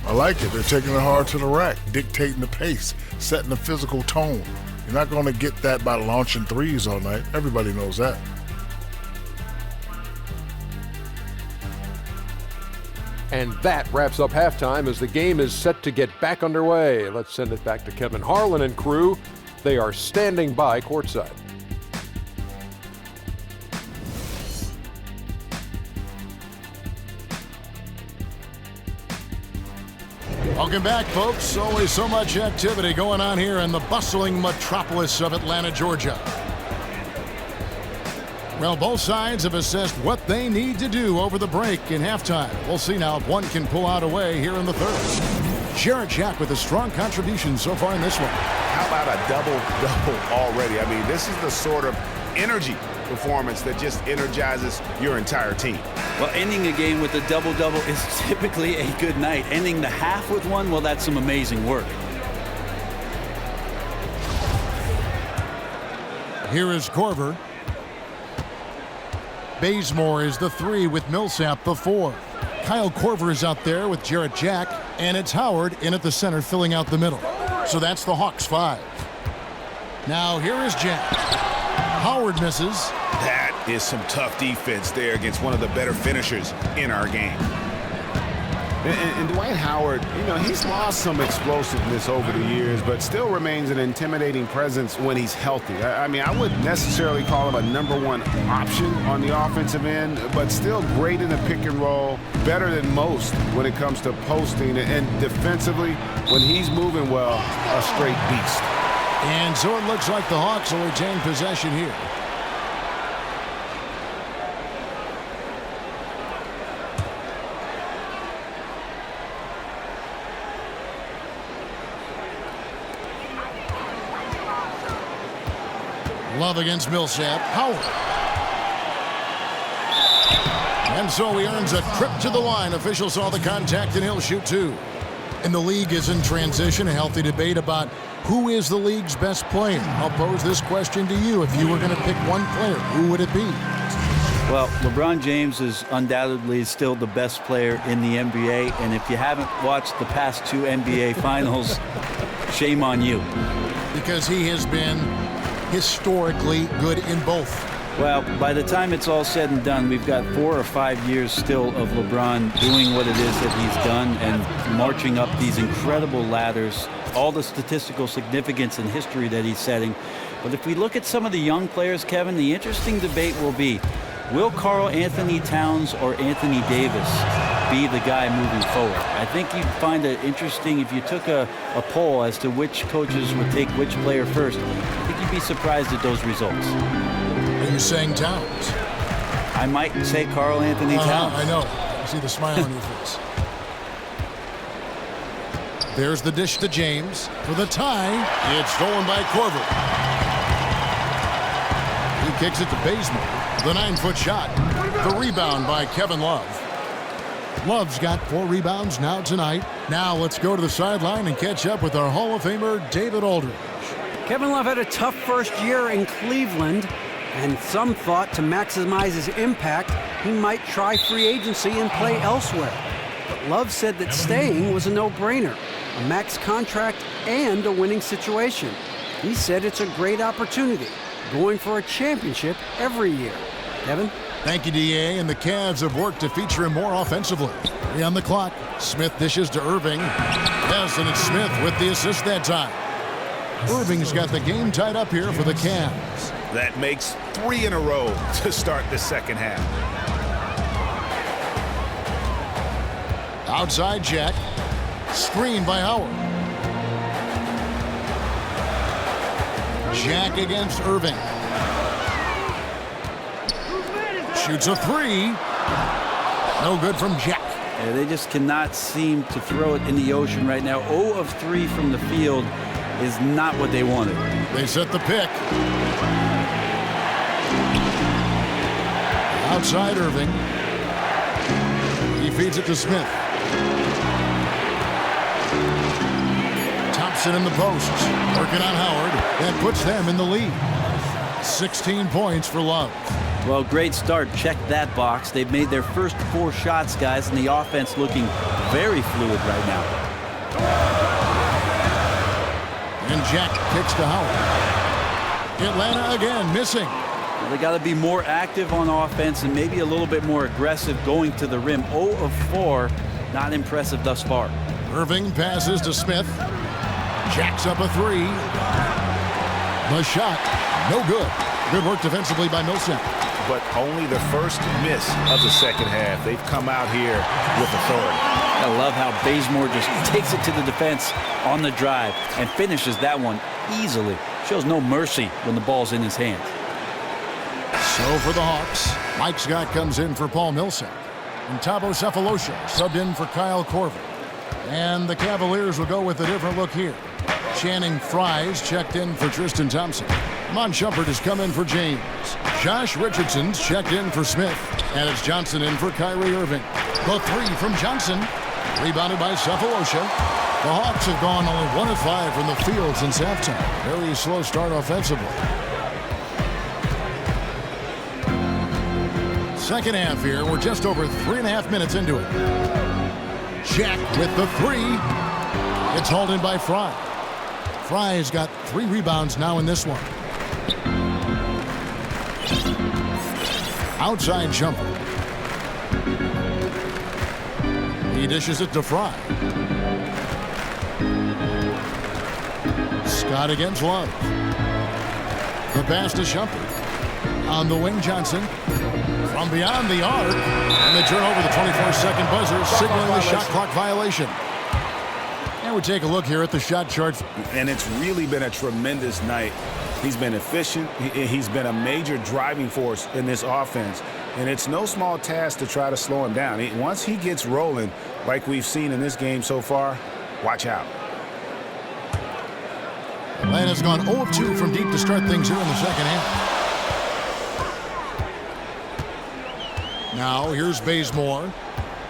I like it. They're taking it hard to the rack, dictating the pace, setting the physical tone. You're not going to get that by launching threes all night. Everybody knows that. And that wraps up halftime as the game is set to get back underway. Let's send it back to Kevin Harlan and crew. They are standing by courtside. Welcome back, folks. Always so much activity going on here in the bustling metropolis of Atlanta, Georgia. Well, both sides have assessed what they need to do over the break in halftime. We'll see now if one can pull out a way here in the third. Jarrett Jack with a strong contribution so far in this one. How about a double-double already? I mean, this is the sort of energy performance that just energizes your entire team. Well, ending a game with a double-double is typically a good night. Ending the half with one, well, that's some amazing work. Here is Korver. Bazemore is the 3 with Millsap the 4. Kyle Korver is out there with Jarrett Jack, and it's Howard in at the center filling out the middle. So that's the Hawks 5. Now here is Jack. Howard misses. That is some tough defense there against one of the better finishers in our game. And Dwight Howard, you know, he's lost some explosiveness over the years, but still remains an intimidating presence when he's healthy. I mean, I wouldn't necessarily call him a #1 option on the offensive end, but still great in the pick and roll, better than most when it comes to posting. And defensively, when he's moving well, a straight beast. And so it looks like the Hawks will retain possession here. Love against Millsap. Howard. And so he earns a trip to the line. Officials saw the contact and he'll shoot 2. And the league is in transition. A healthy debate about who is the league's best player. I'll pose this question to you. If you were going to pick one player, who would it be? Well, LeBron James is undoubtedly still the best player in the NBA. And if you haven't watched the past 2 NBA finals, shame on you. Because he has been historically good in both. Well, by the time it's all said and done, we've got 4 or 5 years still of LeBron doing what it is that he's done and marching up these incredible ladders, all the statistical significance and history that he's setting. But if we look at some of the young players, Kevin, the interesting debate will be, will Karl Anthony Towns or Anthony Davis be the guy moving forward? I think you'd find it interesting if you took a poll as to which coaches would take which player first. I think you'd be surprised at those results. Are you saying Towns? I might say Karl Anthony Towns. I know. I see the smile on your face. There's the dish to James for the tie. It's stolen by Korver. He kicks it to Bazemore. The 9-foot shot. The rebound by Kevin Love. Love's got 4 rebounds now tonight. Now let's go to the sideline and catch up with our Hall of Famer, David Aldridge. Kevin Love had a tough first year in Cleveland. And some thought to maximize his impact, he might try free agency and play elsewhere. But Love said that staying was a no-brainer, a max contract and a winning situation. He said it's a great opportunity, going for a championship every year. Kevin? Thank you, D.A. And the Cavs have worked to feature him more offensively. 3 on the clock. Smith dishes to Irving. Yes, and it's Smith with the assist that time. Irving's got the game tied up here for the Cavs. That makes 3 in a row to start the second half. Outside Jack. Screen by Howard. Jack against Irving. Shoots a 3. No good from Jack. Yeah, they just cannot seem to throw it in the ocean right now. 0 of 3 from the field is not what they wanted. They set the pick. Outside Irving. He feeds it to Smith. Thompson in the post. Working on Howard. That puts them in the lead. 16 points for Love. Well, great start. Check that box. They've made their first 4 shots, guys, and the offense looking very fluid right now. And Jack kicks to Howard. Atlanta again missing. Well, they got to be more active on offense and maybe a little bit more aggressive going to the rim. 0 of 4. Not impressive thus far. Irving passes to Smith. Jacks up a 3. The shot, no good. Good work defensively by Millsap. But only the first miss of the second half. They've come out here with authority. I love how Bazemore just takes it to the defense on the drive and finishes that one easily. Shows no mercy when the ball's in his hands. So for the Hawks, Mike Scott comes in for Paul Millsap. And Thabo Cephalosha subbed in for Kyle Korver. And the Cavaliers will go with a different look here. Channing Fries checked in for Tristan Thompson. Mon Shumpert has come in for James. Josh Richardson's checked in for Smith. And it's Johnson in for Kyrie Irving. The 3 from Johnson. Rebounded by Cephalosha. The Hawks have gone only 1 of 5 from the field since halftime. Very slow start offensively. Second half here. We're just over 3.5 minutes into it. Jack with the 3. It's hauled in by Fry. Fry's got 3 rebounds now in this one. Outside jumper. He dishes it to Fry. Scott against Love. The pass to Shumpert. On the wing, Johnson. From beyond the arc. And they turn over the 24-second buzzer, signaling the shot clock violation. And we take a look here at the shot chart. And it's really been a tremendous night. He's been efficient. He's been a major driving force in this offense. And it's no small task to try to slow him down. Once he gets rolling, like we've seen in this game so far, watch out. Atlanta's gone 0 of 2 from deep to start things here in the second half. Now, here's Bazemore.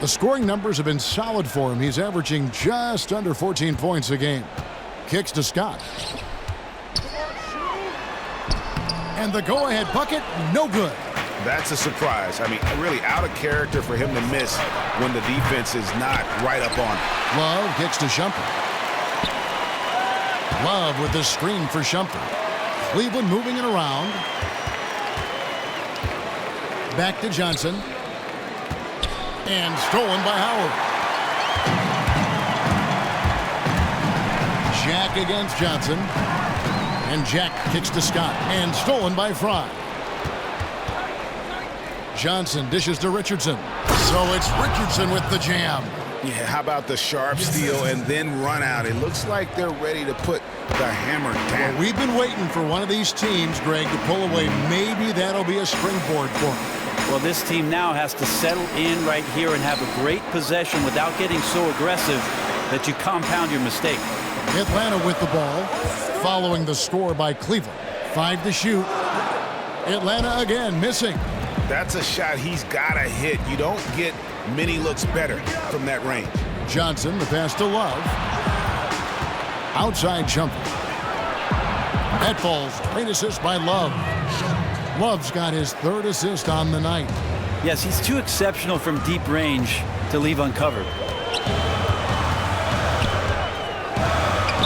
The scoring numbers have been solid for him. He's averaging just under 14 points a game. Kicks to Scott. And the go-ahead bucket, no good. That's a surprise. I mean, really out of character for him to miss when the defense is not right up on him. Love kicks to Shumpert. Love with the screen for Shumpert. Cleveland moving it around. Back to Johnson. And stolen by Howard. Jack against Johnson. And Jack kicks to Scott. And stolen by Fry. Johnson dishes to Richardson. So it's Richardson with the jam. Yeah, how about the sharp steal and then run out? It looks like they're ready to put the hammer down. Well, we've been waiting for one of these teams, Greg, to pull away. Maybe that'll be a springboard for them. Well, this team now has to settle in right here and have a great possession without getting so aggressive that you compound your mistake. Atlanta with the ball, following the score by Cleveland. 5 to shoot. Atlanta again missing. That's a shot he's got to hit. You don't get many looks better from that range. Johnson, the pass to Love. Outside jumper. That falls. Great assist by Love. Love's got his 3rd assist on the night. Yes, he's too exceptional from deep range to leave uncovered.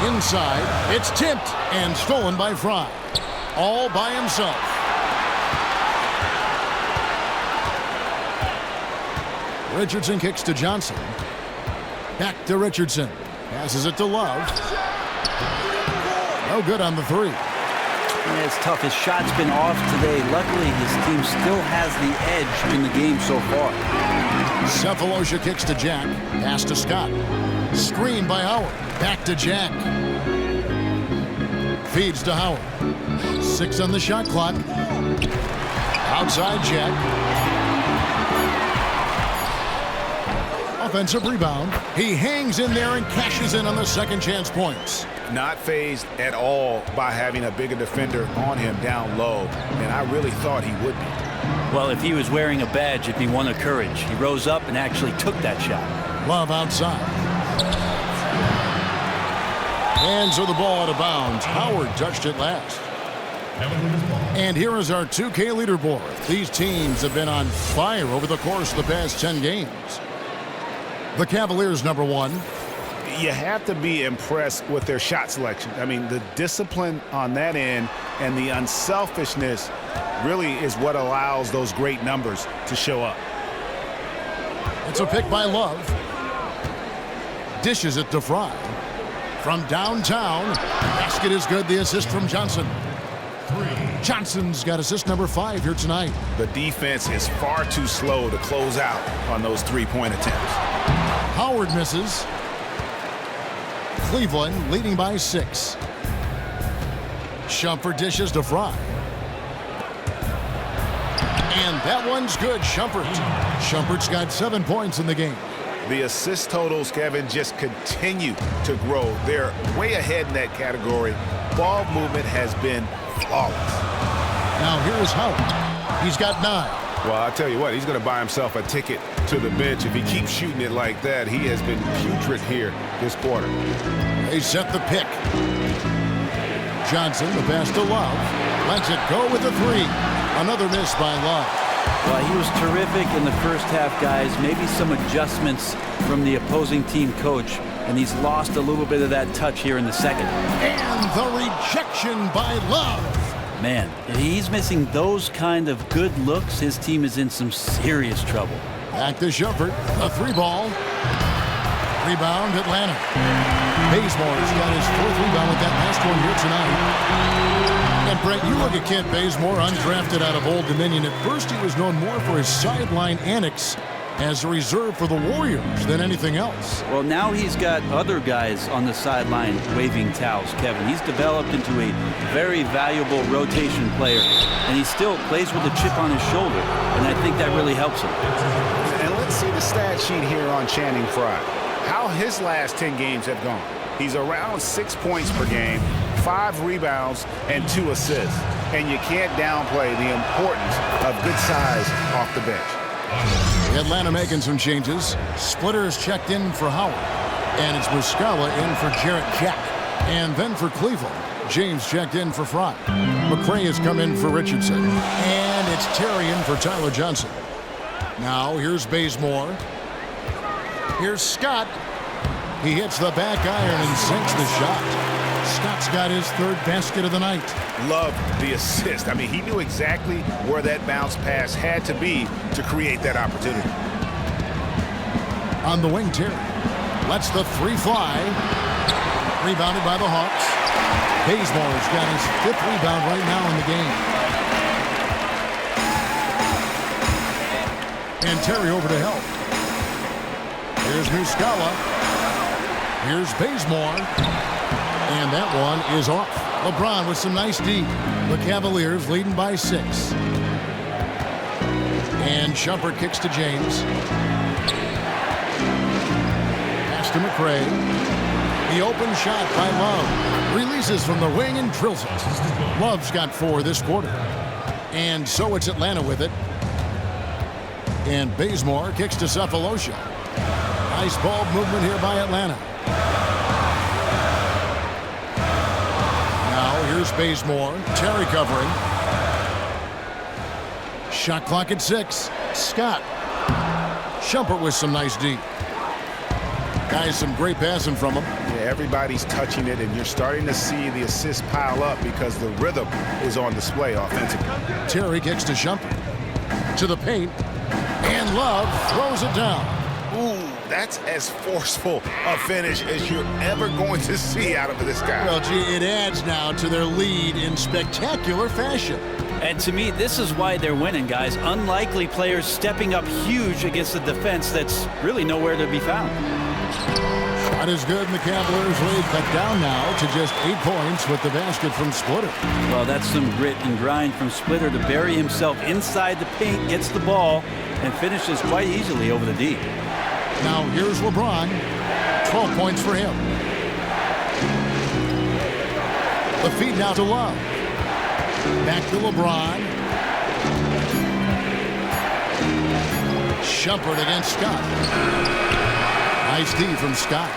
Inside, it's tipped and stolen by Fry. All by himself. Richardson kicks to Johnson. Back to Richardson. Passes it to Love. No good on the 3. Yeah, it's tough. His shot's been off today. Luckily, his team still has the edge in the game so far. Cephalosha kicks to Jack. Pass to Scott. Screen by Howard. Back to Jack. Feeds to Howard. 6 on the shot clock. Outside Jack. Offensive rebound. He hangs in there and cashes in on the second chance points. Not fazed at all by having a bigger defender on him down low, and I really thought he would be. Well, if he was wearing a badge, it'd be one of courage. He rose up and actually took that shot. Love outside. Hands of the ball out of bounds. Howard touched it last. And here is our 2K leaderboard. These teams have been on fire over the course of the past 10 games. The Cavaliers, number 1. You have to be impressed with their shot selection. I mean, the discipline on that end and the unselfishness really is what allows those great numbers to show up. It's a pick by Love. Dishes it to Fry. From downtown, basket is good. The assist from Johnson. Johnson's got assist number 5 here tonight. The defense is far too slow to close out on those 3-point attempts. Howard misses. Cleveland leading by 6. Shumpert dishes to Fry. And that one's good. Shumpert's got 7 points in the game. The assist totals, Kevin, just continue to grow. They're way ahead in that category. Ball movement has been flawless. Now here's Howard. He's got 9. Well, I'll tell you what, he's going to buy himself a ticket to the bench. If he keeps shooting it like that, he has been putrid here this quarter. They set the pick. Johnson, the pass to Love. Lets it go with the 3. Another miss by Love. Well, he was terrific in the first half, guys. Maybe some adjustments from the opposing team coach, and he's lost a little bit of that touch here in the second. And the rejection by Love. Man, if he's missing those kind of good looks, his team is in some serious trouble. Back to Shumpert. A 3 ball. Rebound, Atlanta. Bazemore's got his 4th rebound with that last one here tonight. And Brent, you look at Kent Bazemore, undrafted out of Old Dominion. At first, he was known more for his sideline antics as a reserve for the Warriors than anything else. Well, now he's got other guys on the sideline waving towels, Kevin. He's developed into a very valuable rotation player, and he still plays with a chip on his shoulder, and I think that really helps him. And let's see the stat sheet here on Channing Frye. How his last 10 games have gone. He's around 6 points per game, 5 rebounds, and 2 assists. And you can't downplay the importance of good size off the bench. Atlanta making some changes. Splitter is checked in for Howard. And it's Muscala in for Jarrett Jack. And then for Cleveland, James checked in for Fry. McCray has come in for Richardson. And it's Terry in for Tyler Johnson. Now here's Bazemore. Here's Scott. He hits the back iron and sinks the shot. Scott's got his 3rd basket of the night. Love the assist. I mean, he knew exactly where that bounce pass had to be to create that opportunity. On the wing, Terry lets the 3 fly. Rebounded by the Hawks. Bazemore's got his 5th rebound right now in the game. And Terry over to help. Here's Muscala. Here's Bazemore. And that one is off. LeBron with some nice D. The Cavaliers leading by 6. And Shumpert kicks to James. Pass to McCray. The open shot by Love. Releases from the wing and drills it. Love's got 4 this quarter. And so it's Atlanta with it. And Bazemore kicks to Cephalosha. Nice ball movement here by Atlanta. Now here's Bazemore. Terry covering. Shot clock at 6. Scott. Shumpert with some nice D. Guys, some great passing from him. Yeah, everybody's touching it, and you're starting to see the assists pile up because the rhythm is on display offensively. Terry kicks to Shumpert. To the paint. And Love throws it down. Ooh, that's as forceful a finish as you're ever going to see out of this guy. Well, gee, it adds now to their lead in spectacular fashion. And to me, this is why they're winning, guys. Unlikely players stepping up huge against a defense that's really nowhere to be found. Shot is good, and the Cavaliers lead cut down now to just 8 points with the basket from Splitter. Well, that's some grit and grind from Splitter to bury himself inside the paint, gets the ball, and finishes quite easily over the D. Now here's LeBron. 12 points for him. The feed now to Love. Back to LeBron. Shumpert against Scott. Nice D from Scott.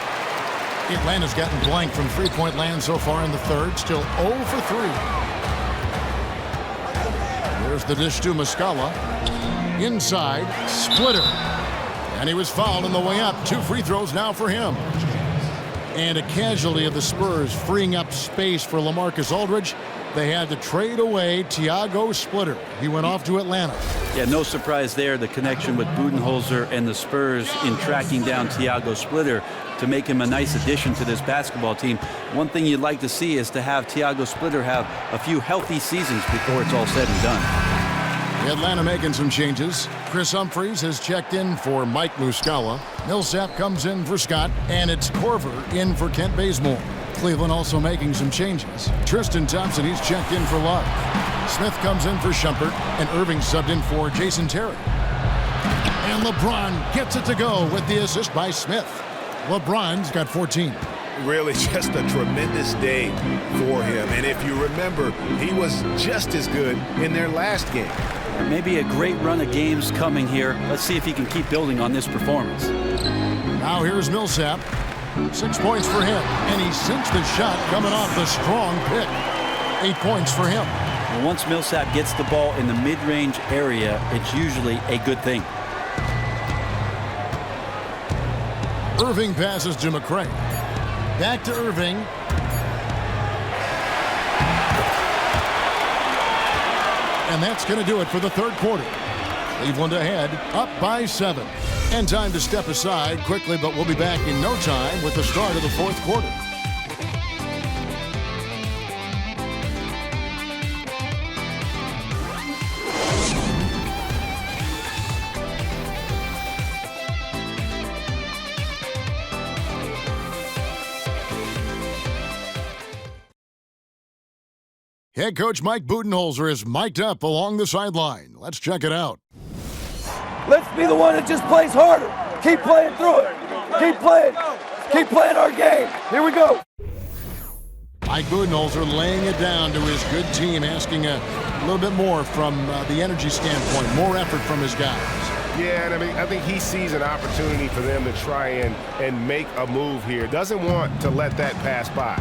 Atlanta's gotten blank from three-point land so far in the third. Still 0 for 3. There's the dish to Muscala. Inside, Splitter. And he was fouled on the way up. 2 free throws now for him. And a casualty of the Spurs, freeing up space for LaMarcus Aldridge. They had to trade away Thiago Splitter. He went off to Atlanta. Yeah, no surprise there, the connection with Budenholzer and the Spurs in tracking down Thiago Splitter to make him a nice addition to this basketball team. One thing you'd like to see is to have Thiago Splitter have a few healthy seasons before it's all said and done. Atlanta making some changes. Chris Humphries has checked in for Mike Muscala. Millsap comes in for Scott, and it's Korver in for Kent Bazemore. Cleveland also making some changes. Tristan Thompson, he's checked in for Love. Smith comes in for Shumpert, and Irving subbed in for Jason Terry. And LeBron gets it to go with the assist by Smith. LeBron's got 14. Really just a tremendous day for him. And if you remember, he was just as good in their last game. Maybe a great run of games coming here. Let's see if he can keep building on this performance. Now here's Millsap. 6 points for him. And he cinched the shot coming off the strong pick. 8 points for him. Well, once Millsap gets the ball in the mid-range area, it's usually a good thing. Irving passes to McCray. Back to Irving. And that's going to do it for the third quarter. Cleveland ahead, up by 7. And time to step aside quickly, but we'll be back in no time with the start of the fourth quarter. Head coach Mike Budenholzer is mic'd up along the sideline. Let's check it out. Let's be the one that just plays harder. Keep playing through it. Keep playing. Keep playing our game. Here we go. Mike Budenholzer laying it down to his good team, asking a little bit more from the energy standpoint, more effort from his guys. Yeah, and I think he sees an opportunity for them to try and make a move here. Doesn't want to let that pass by.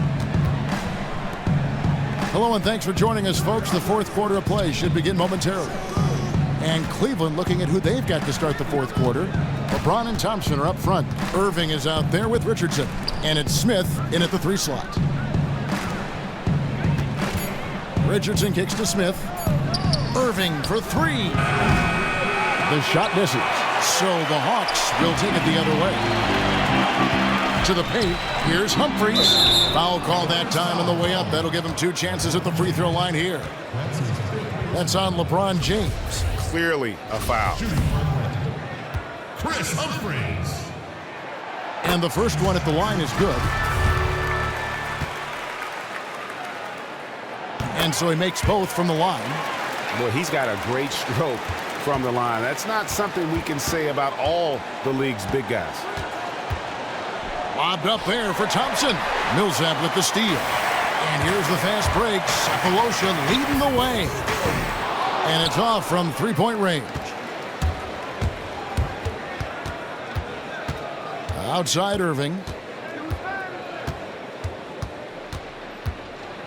Hello and thanks for joining us, folks. The fourth quarter of play should begin momentarily. And Cleveland looking at who they've got to start the fourth quarter. LeBron and Thompson are up front. Irving is out there with Richardson. And it's Smith in at the 3 slot. Richardson kicks to Smith. Irving for 3. The shot misses. So the Hawks will take it the other way. To the paint, here's Humphries. Foul call that time on the way up. That'll give him 2 chances at the free throw line here. That's on LeBron James. Clearly a foul. Chris Humphries. And the first one at the line is good. And so he makes both from the line. Well, he's got a great stroke from the line. That's not something we can say about all the league's big guys. Lobbed up there for Thompson. Millsap with the steal. And here's the fast break. Sapolosha leading the way. And it's off from 3-point range. Outside Irving.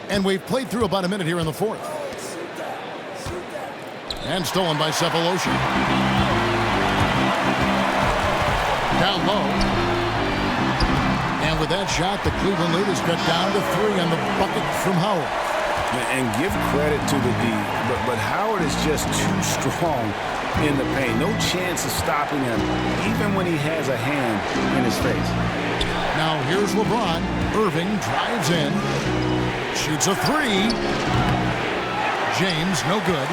And we've played through about a minute here in the fourth. And stolen by Cephalosha. Down low. And with that shot, the Cleveland lead is cut down to 3 on the bucket from Howard. And give credit to the D, but Howard is just too strong in the paint. No chance of stopping him, even when he has a hand in his face. Now here's LeBron. Irving drives in. Shoots a 3. James, no good.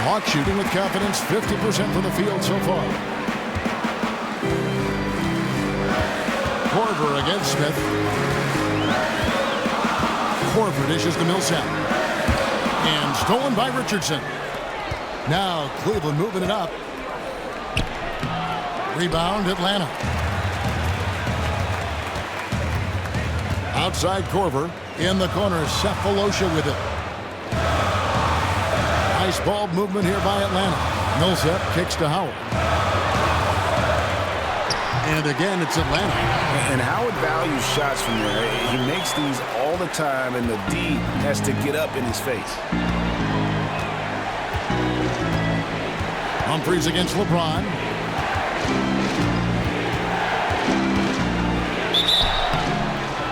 Hawks shooting with confidence, 50% from the field so far. Korver against Smith. Korver dishes to Millsap. And stolen by Richardson. Now Cleveland moving it up. Rebound Atlanta. Outside Korver. In the corner, Cephalosha with it. Nice ball movement here by Atlanta. Millsap kicks to Howard. And again, it's Atlanta. And Howard values shots from there. He makes these all the time, and the D has to get up in his face. Humphries against LeBron.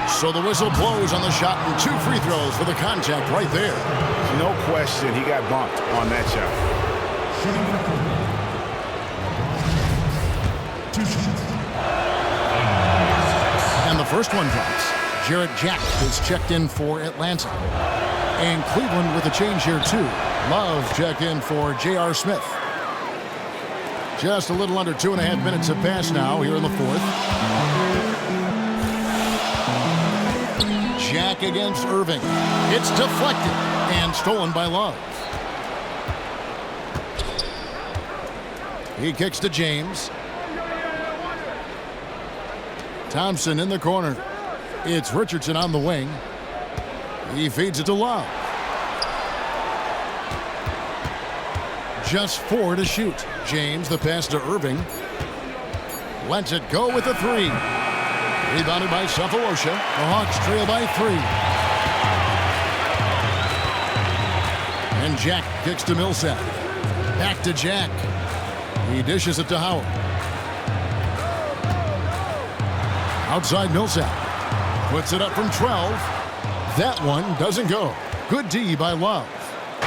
So the whistle blows on the shot, and 2 free throws for the contact right there. No question, he got bumped on that shot. And the first one drops. Jarrett Jack is checked in for Atlanta. And Cleveland with a change here too. Love checked in for J.R. Smith. Just a little under 2.5 minutes have passed now here in the fourth. Jack against Irving. It's deflected and stolen by Love. He kicks to James. Thompson in the corner. It's Richardson on the wing. He feeds it to Love. Just 4 to shoot. James, the pass to Irving. Lets it go with a 3. Rebounded by Cephalosha. The Hawks trail by 3. And Jack kicks to Millsap. Back to Jack. He dishes it to Howard. Outside Millsap. Puts it up from 12. That one doesn't go. Good D by Love.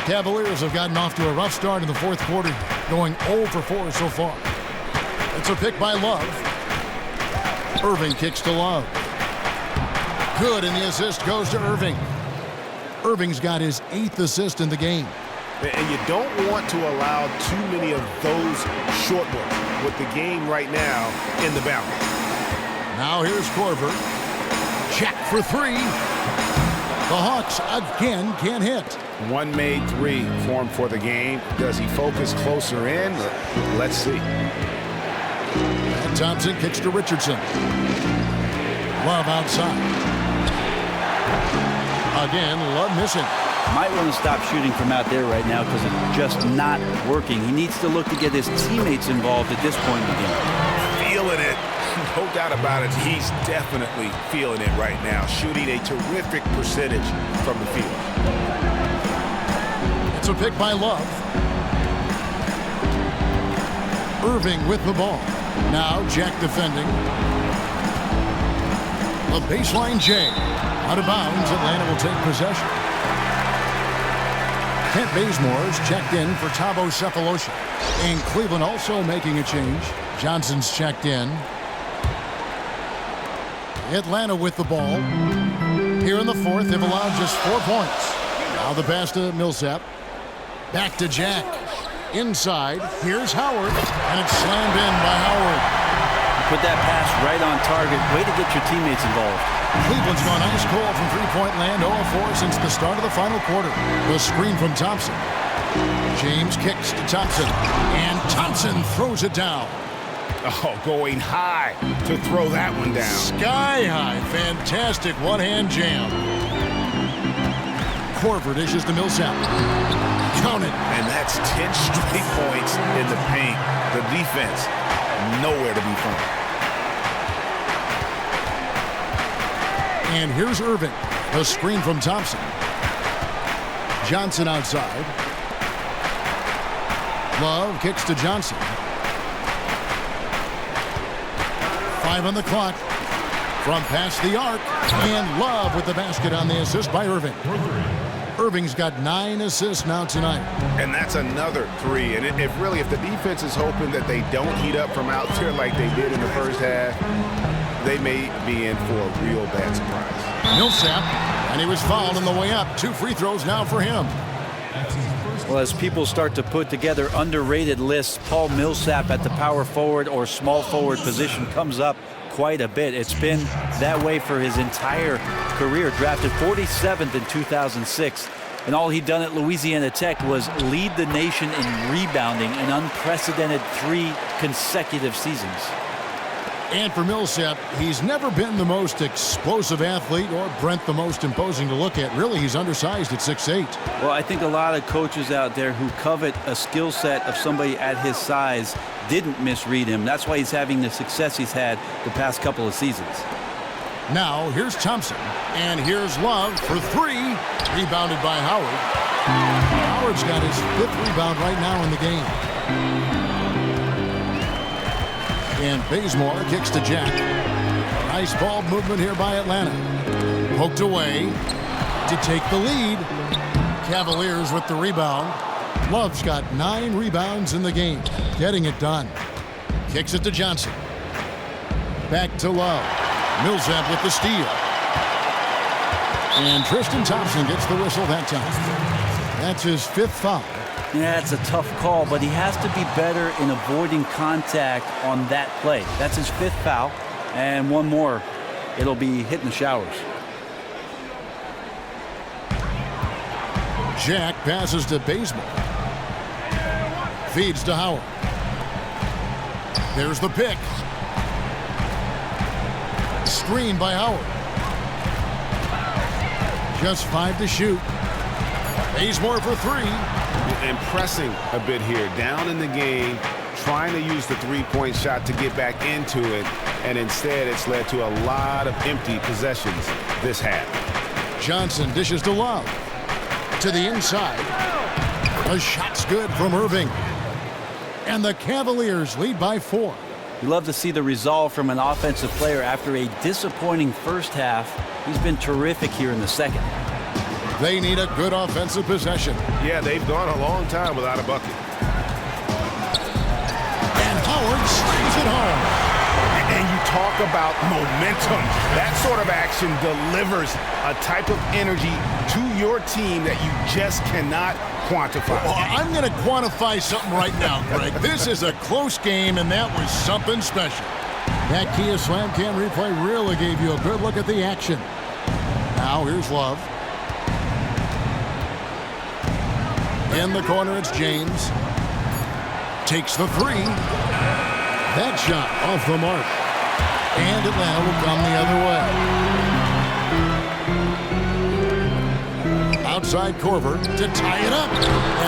Cavaliers have gotten off to a rough start in the fourth quarter, going 0 for 4 so far. It's a pick by Love. Irving kicks to Love. Good, and the assist goes to Irving. Irving's got his 8th assist in the game. And you don't want to allow too many of those short ones with the game right now in the balance. Now here's Korver. Check for 3. The Hawks again can't hit. One made 3 for him for the game. Does he focus closer in? Let's see. And Thompson kicks to Richardson. Love outside. Again, Love missing. Might want to stop shooting from out there right now because it's just not working. He needs to look to get his teammates involved at this point in the game. Feeling it. No doubt about it. He's definitely feeling it right now. Shooting a terrific percentage from the field. It's a pick by Love. Irving with the ball. Now Jack defending. The baseline J. Out of bounds. Atlanta will take possession. Kent Bazemore's checked in for Thabo Cephalosha. And Cleveland also making a change. Johnson's checked in. Atlanta with the ball. Here in the fourth, they've allowed just 4 points. Now the pass to Millsap. Back to Jack. Inside. Here's Howard. And it's slammed in by Howard. Put that pass right on target. Way to get your teammates involved. Cleveland's gone ice cold from three-point land, 0-4 since the start of the final quarter. The screen from Thompson. James kicks to Thompson. And Thompson throws it down. Oh, going high to throw that one down. Sky high. Fantastic one-hand jam. Korver dishes to Millsap. Count it. And that's 10 straight points in the paint. The defense, nowhere to be found. And here's Irving. The screen from Thompson. Johnson outside. Love kicks to Johnson. 5 on the clock. From past the arc. And Love with the basket on the assist by Irving. Irving's got 9 assists now tonight. And that's another 3. And if the defense is hoping that they don't heat up from out there like they did in the first half, they may be in for a real bad surprise. Millsap, and he was fouled on the way up. 2 free throws now for him. Well, as people start to put together underrated lists, Paul Millsap at the power forward or small forward position comes up quite a bit. It's been that way for his entire career. Drafted 47th in 2006, and all he'd done at Louisiana Tech was lead the nation in rebounding an unprecedented 3 consecutive seasons. And for Millsap, he's never been the most explosive athlete or Brent the most imposing to look at. Really, he's undersized at 6'8". Well, I think a lot of coaches out there who covet a skill set of somebody at his size didn't misread him. That's why he's having the success he's had the past couple of seasons. Now, here's Thompson. And here's Love for 3. Rebounded by Howard. Howard's got his 5th rebound right now in the game. And Bazemore kicks to Jack. Nice ball movement here by Atlanta. Poked away to take the lead. Cavaliers with the rebound. Love's got 9 rebounds in the game. Getting it done. Kicks it to Johnson. Back to Love. Millsap with the steal. And Tristan Thompson gets the whistle that time. That's his 5th foul. Yeah, it's a tough call, but he has to be better in avoiding contact on that play. That's his 5th foul, and one more. It'll be hitting the showers. Jack passes to Bazemore. Feeds to Howard. There's the pick. Screen by Howard. Just 5 to shoot. Bazemore for 3. And pressing a bit here, down in the game, trying to use the 3-point shot to get back into it, and instead it's led to a lot of empty possessions this half. Johnson dishes to Love. To the inside. A shot's good from Irving. And the Cavaliers lead by 4. You love to see the resolve from an offensive player after a disappointing first half. He's been terrific here in the second. They need a good offensive possession. Yeah, they've gone a long time without a bucket. And Howard slams it home. And you talk about momentum. That sort of action delivers a type of energy to your team that you just cannot quantify. Well, I'm going to quantify something right now, Greg. This is a close game, and that was something special. That Kia Slam Cam replay really gave you a good look at the action. Now here's Love. In the corner, it's James. Takes the 3. That shot off the mark. And Atlanta will come the other way. Outside Korver to tie it up.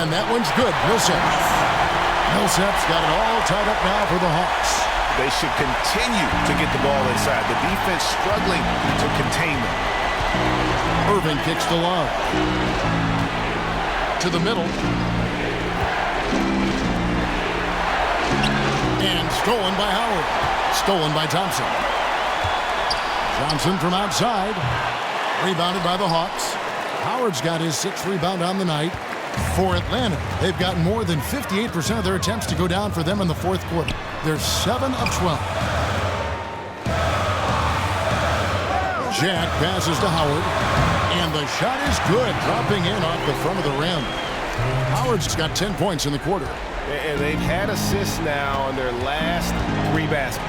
And that one's good. Millsap's got it all tied up now for the Hawks. They should continue to get the ball inside. The defense struggling to contain them. Irving kicks to Love. To the middle. And stolen by Howard. Stolen by Thompson. Johnson from outside. Rebounded by the Hawks. Howard's got his 6th rebound on the night. For Atlanta, they've got more than 58% of their attempts to go down for them in the 4th quarter. They're 7 of 12. Jack passes to Howard. And the shot is good, dropping in off the front of the rim. Howard's got 10 points in the quarter. And they've had assists now on their last 3 baskets.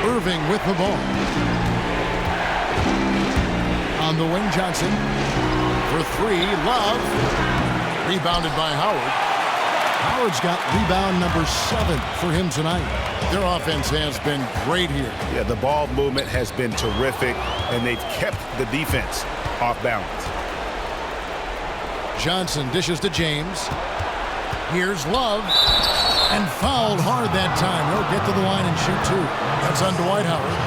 Irving with the ball. On the wing, Johnson. For 3, Love. Rebounded by Howard. Howard's got rebound number 7 for him tonight. Their offense has been great here. Yeah, the ball movement has been terrific, and they've kept the defense off balance. Johnson dishes to James. Here's Love. And fouled hard that time. He'll get to the line and shoot 2. That's on Dwight Howard.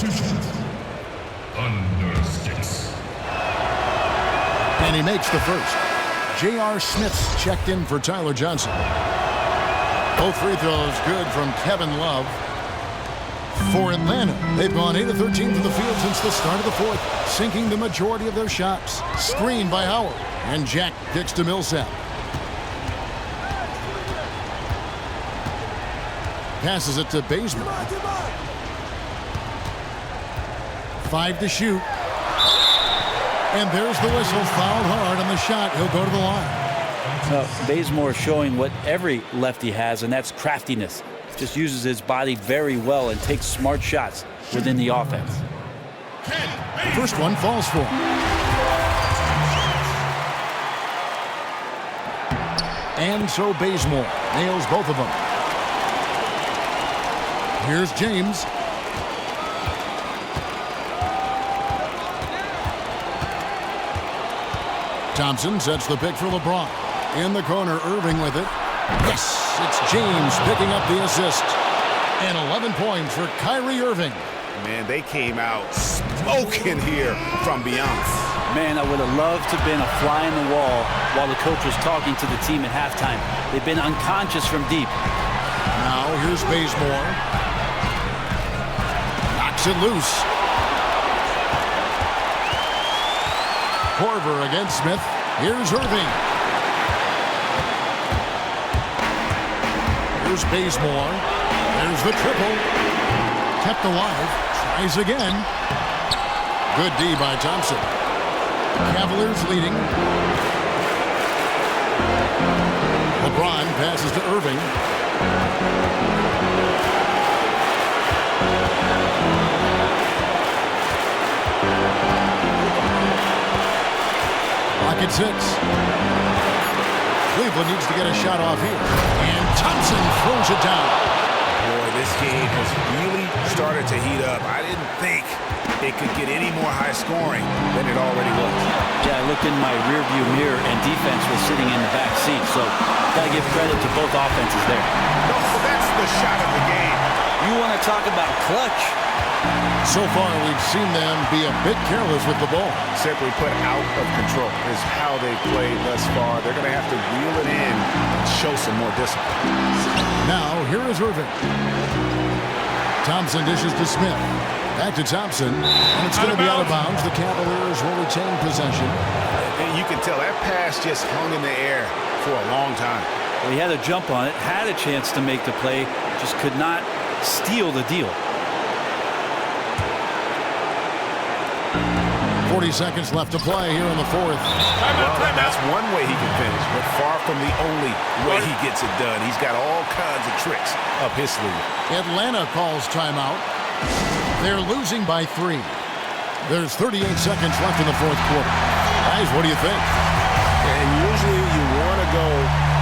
Under sticks. And he makes the first. J.R. Smith's checked in for Tyler Johnson. Both free throws good from Kevin Love. For Atlanta, they've gone 8 of 13 from the field since the start of the fourth, sinking the majority of their shots. Screened by Howard. And Jack kicks to Millsap. Passes it to Bazemore. 5 to shoot. And there's the whistle. Fouled hard on the shot. He'll go to the line. Bazemore showing what every lefty has, and that's craftiness. Just uses his body very well and takes smart shots within the offense. First one falls for him. And so Bazemore nails both of them. Here's James. Thompson sets the pick for LeBron. In the corner, Irving with it. Yes, it's James picking up the assist. And 11 points for Kyrie Irving. Man, they came out smoking here from beyond. Man, I would have loved to have been a fly in the wall while the coach was talking to the team at halftime. They've been unconscious from deep. Now here's Bazemore. Knocks it loose. Korver against Smith. Here's Irving. Here's Bazemore. There's the triple. Kept alive. Tries again. Good D by Thompson. Cavaliers leading. LeBron passes to Irving. Lock at 6. Cleveland needs to get a shot off here. And Thompson throws it down. Boy, this game has really started to heat up. I didn't think it could get any more high scoring than it already was. Yeah, I looked in my rearview mirror and defense was sitting in the back seat. So gotta give credit to both offenses there. No, that's the shot of the game. You want to talk about clutch? So far, we've seen them be a bit careless with the ball. Simply put, out of control is how they played thus far. They're going to have to reel it in and show some more discipline. Now, here is Irving. Thompson dishes to Smith. Back to Thompson. And it's going to be out of bounds. The Cavaliers will retain possession. And you can tell that pass just hung in the air for a long time. Well, he had a jump on it, had a chance to make the play, just could not steal the deal. 40 seconds left to play here in the fourth. Well, that's one way he can finish, but far from the only way he gets it done. He's got all kinds of tricks up his sleeve. Atlanta calls timeout. They're losing by 3. There's 38 seconds left in the fourth quarter. Guys, what do you think? And usually you want to go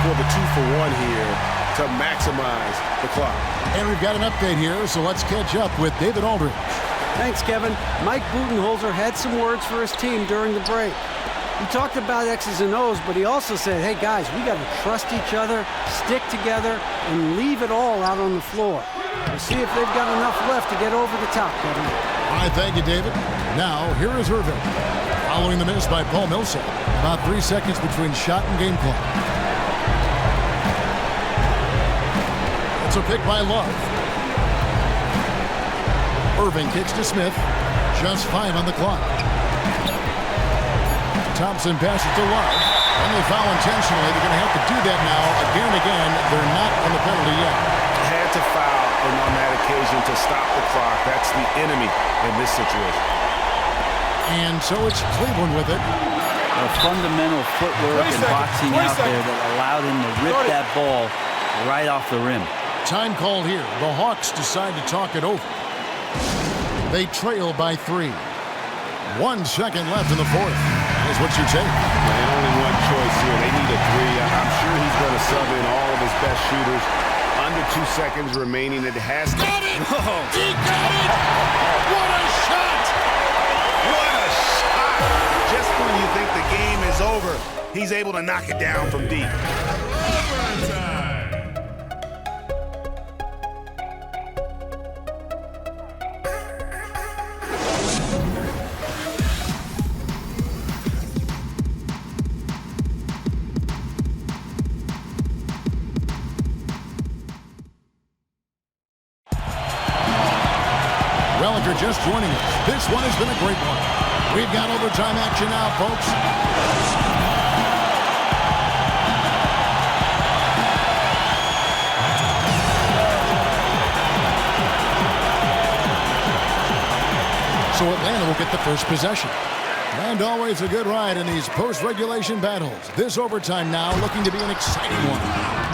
for the 2-for-1 here to maximize the clock. And we've got an update here, so let's catch up with David Aldridge. Thanks, Kevin. Mike Budenholzer had some words for his team during the break. He talked about X's and O's, but he also said, hey, guys, we got to trust each other, stick together, and leave it all out on the floor. We'll see if they've got enough left to get over the top, Kevin. All right, thank you, David. Now, here is Irving. Following the miss by Paul Millsap. About 3 seconds between shot and game clock. It's a pick by Love. Irving kicks to Smith. Just 5 on the clock. Thompson passes to Love. And they foul intentionally. They're going to have to do that now again and again. They're not on the penalty yet. Had to foul on that occasion to stop the clock. That's the enemy in this situation. And so it's Cleveland with it. A fundamental footwork and boxing out there that allowed him to rip that ball right off the rim. Time called here. The Hawks decide to talk it over. They trail by 3. 1 second left in the fourth. That's what you take. And only one choice here. They need a 3. I'm sure he's going to sub in all of his best shooters. Under 2 seconds remaining. It has to. Got it! He got it! What a shot! What a shot! Just when you think the game is over, he's able to knock it down from deep. if you're just joining us, this one has been a great one. We've got overtime action now, folks. So Atlanta will get the first possession. And always a good ride in these post-regulation battles. This overtime now looking to be an exciting one.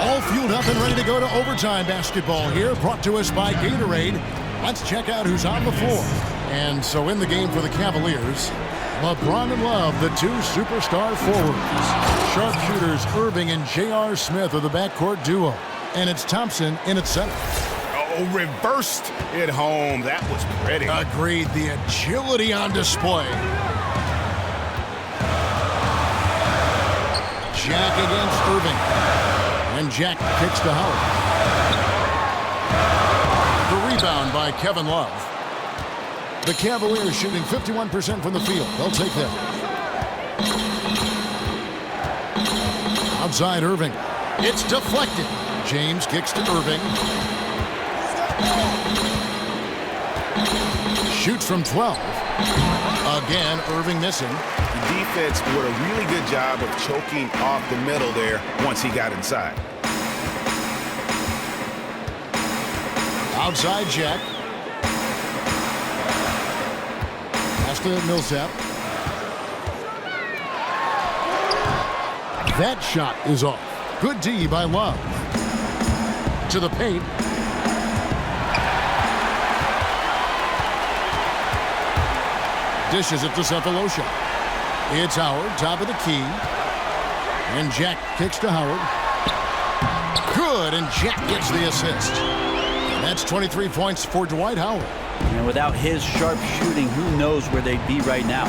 All fueled up and ready to go to overtime basketball here, brought to us by Gatorade. Let's check out who's on the floor. And so in the game for the Cavaliers, LeBron and Love, the two superstar forwards. Sharpshooters Irving and J.R. Smith are the backcourt duo. And it's Thompson in at center. Oh, reversed it home. That was pretty. Agreed. The agility on display. Jack against Irving. And Jack kicks to Howard. The rebound by Kevin Love. The Cavaliers shooting 51% from the field. They'll take that. Outside Irving. It's deflected. James kicks to Irving. Shoots from 12. Again, Irving missing. The defense did a really good job of choking off the middle there once he got inside. Outside Jack. Pass to Millsap. That shot is off. Good D by Love. To the paint. Dishes it to Cephalosha. It's Howard, top of the key. And Jack kicks to Howard. Good, and Jack gets the assist. That's 23 points for Dwight Howard. And without his sharp shooting, who knows where they'd be right now.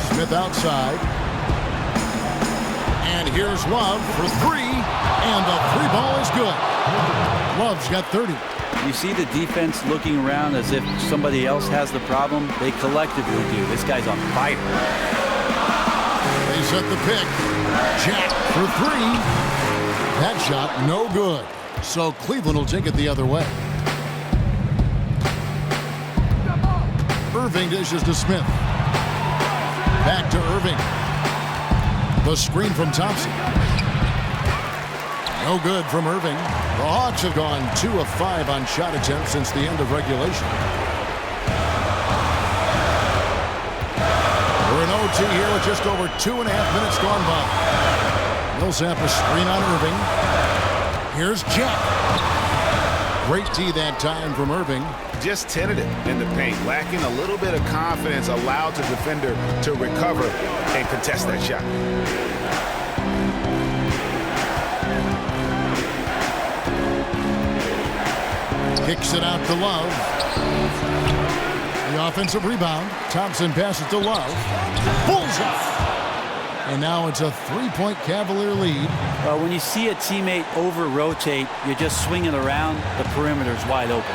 Smith outside. And here's Love for three. And the three ball is good. Love's got 30. You see the defense looking around as if somebody else has the problem. They collectively do. This guy's on fire. They set the pick. Jack for three. That shot no good. So Cleveland will take it the other way. Irving dishes to Smith. Back to Irving. The screen from Thompson. No good from Irving. The Hawks have gone 2 of 5 on shot attempts since the end of regulation. We're in OT here with just over 2.5 minutes gone by. Millsap a screen on Irving. Here's Jack. Great D that time from Irving. Just tentative in the paint, lacking a little bit of confidence, allowed the defender to recover and contest that shot. Kicks it out to Love. The offensive rebound. Thompson passes to Love. Bullseye. And now it's a 3-point Cavalier lead. Well, when you see a teammate over-rotate, you're just swinging around, the perimeter's wide open.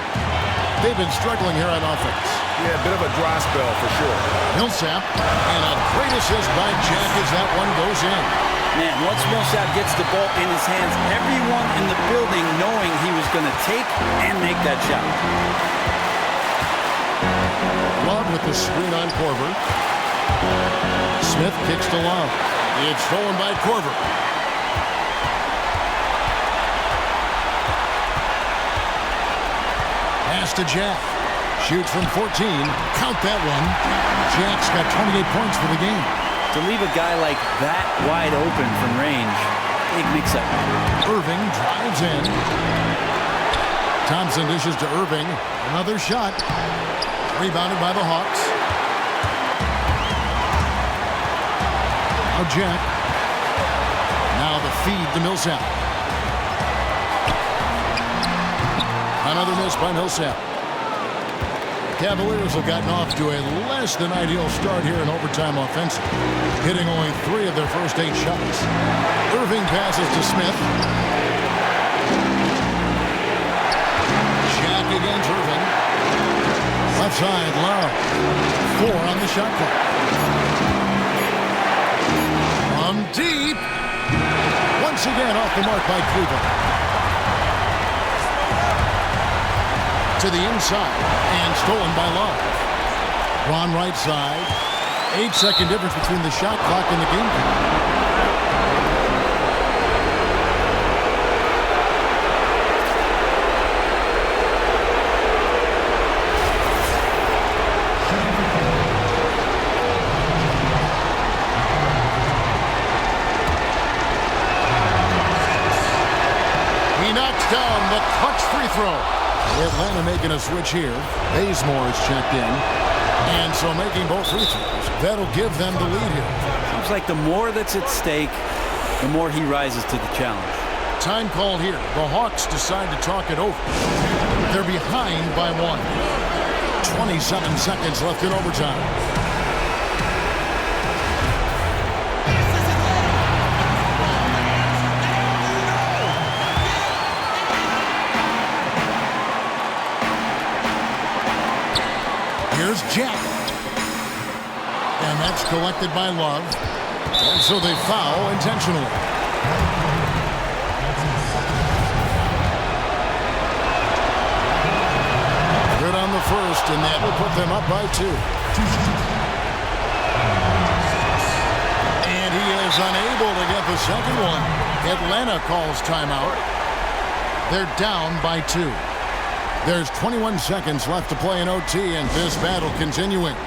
They've been struggling here on offense. Yeah, a bit of a dry spell for sure. Millsap, and a great assist by Jack as that one goes in. Man, once Millsap gets the ball in his hands, everyone in the building knowing he was going to take and make that shot. Love with the screen on Korver. Smith kicks to Love. It's stolen by Korver. Pass to Jack. Shoots from 14. Count that one. Jack's got 28 points for the game. To leave a guy like that wide open from range, big mix-up. Irving drives in. Thompson dishes to Irving. Another shot. Rebounded by the Hawks. Now Jack. Now the feed to Millsap. Another miss by Millsap. Cavaliers have gotten off to a less than ideal start here in overtime offensive, hitting only 3 of their first 8 shots. Irving passes to Smith. Jack against Irving. Left side, Love. 4 on the shot clock. From deep. Once again off the mark by Cleveland. To the inside and stolen by Love. LeBron right side. 8-second difference between the shot clock and the game clock. He knocks down the clutch free throw. Atlanta making a switch here. Bazemore is checked in. And so making both free throws. That'll give them the lead here. Seems like the more that's at stake, the more he rises to the challenge. Time called here. The Hawks decide to talk it over. They're behind by 1. 27 seconds left in overtime. Here's Jack. And that's collected by Love. And so they foul intentionally. Good on the first, and that will put them up by 2. And he is unable to get the second one. Atlanta calls timeout. They're down by 2. There's 21 seconds left to play in OT, and this battle continuing.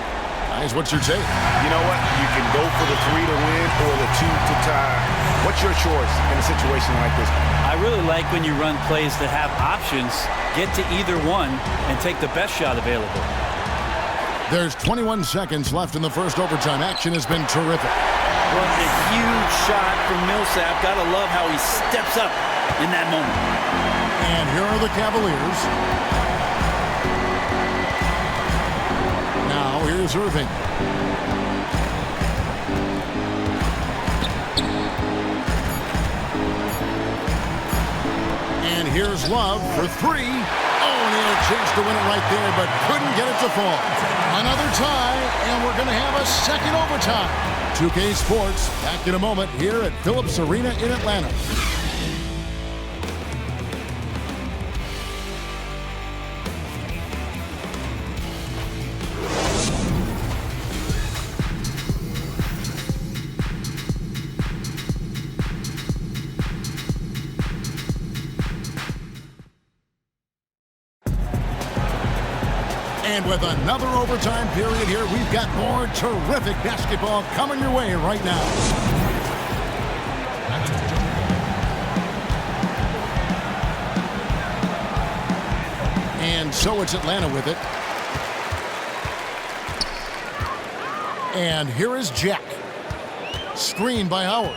Guys, what's your take? You know what? You can go for the 3 to win or the 2 to tie. What's your choice in a situation like this? I really like when you run plays that have options, get to either one, and take the best shot available. There's 21 seconds left in the first overtime. Action has been terrific. What a huge shot from Millsap. Gotta love how he steps up in that moment. And here are the Cavaliers. Now here's Irving. And here's Love for 3. Oh, and he had a chance to win it right there, but couldn't get it to fall. Another tie, and we're going to have a second overtime. 2K Sports back in a moment here at Phillips Arena in Atlanta. And with another overtime period here, we've got more terrific basketball coming your way right now. And so it's Atlanta with it. And here is Jack. Screen by Howard.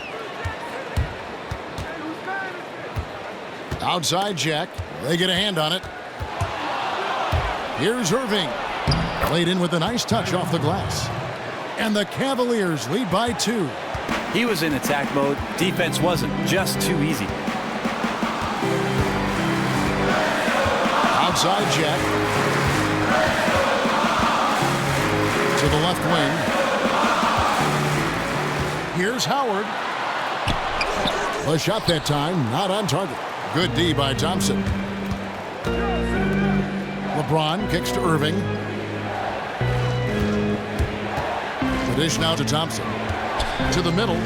Outside Jack. They get a hand on it. Here's Irving. Played in with a nice touch off the glass. And the Cavaliers lead by 2. He was in attack mode. Defense wasn't. Just too easy. Outside Jack. To the left wing. Here's Howard. A shot that time, not on target. Good D by Thompson. LeBron kicks to Irving. The dish now to Thompson. To the middle.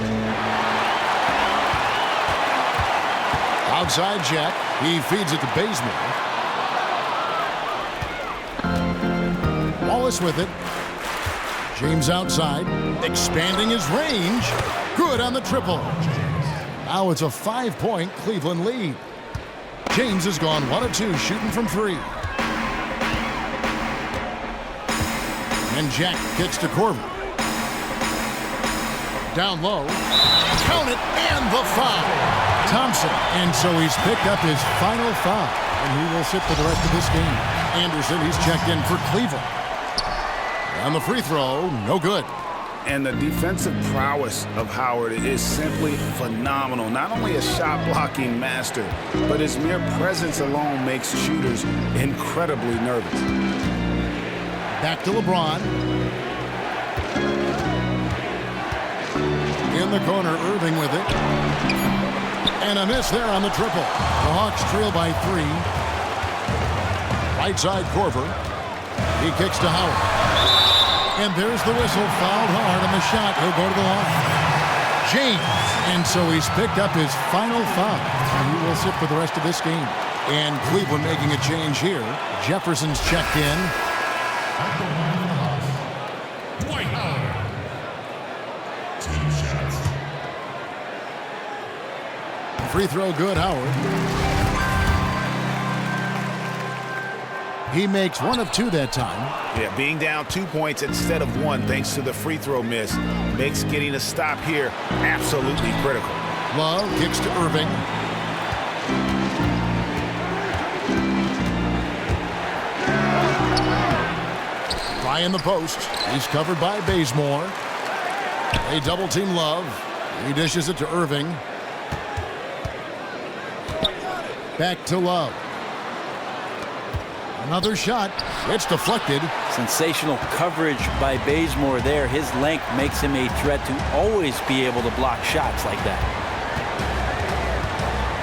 Outside Jack. He feeds it to Bazemore. Wallace with it. James outside. Expanding his range. Good on the triple. Now it's a 5-point Cleveland lead. James has gone 1 of 2 shooting from 3. And Jack kicks to Corbin. Down low. Count it, and the foul. Thompson. And so he's picked up his final foul. And he will sit for the rest of this game. Anderson, he's checked in for Cleveland. And the free throw, no good. And the defensive prowess of Howard is simply phenomenal. Not only a shot-blocking master, but his mere presence alone makes shooters incredibly nervous. Back to LeBron. In the corner, Irving with it. And a miss there on the triple. The Hawks trail by 3. Right side, Corver. He kicks to Howard. And there's the whistle. Fouled hard on the shot. He'll go to the line. James. And so he's picked up his final foul. And he will sit for the rest of this game. And Cleveland making a change here. Jefferson's checked in. Dwight Howard. 2 shots. Free throw good, Howard. He makes 1 of 2 that time. Yeah, being down 2 points instead of 1 thanks to the free throw miss makes getting a stop here absolutely critical. Love kicks to Irving. Try in the post. He's covered by Bazemore. They double team Love. He dishes it to Irving. Back to Love. Another shot. It's deflected. Sensational coverage by Bazemore there. His length makes him a threat to always be able to block shots like that.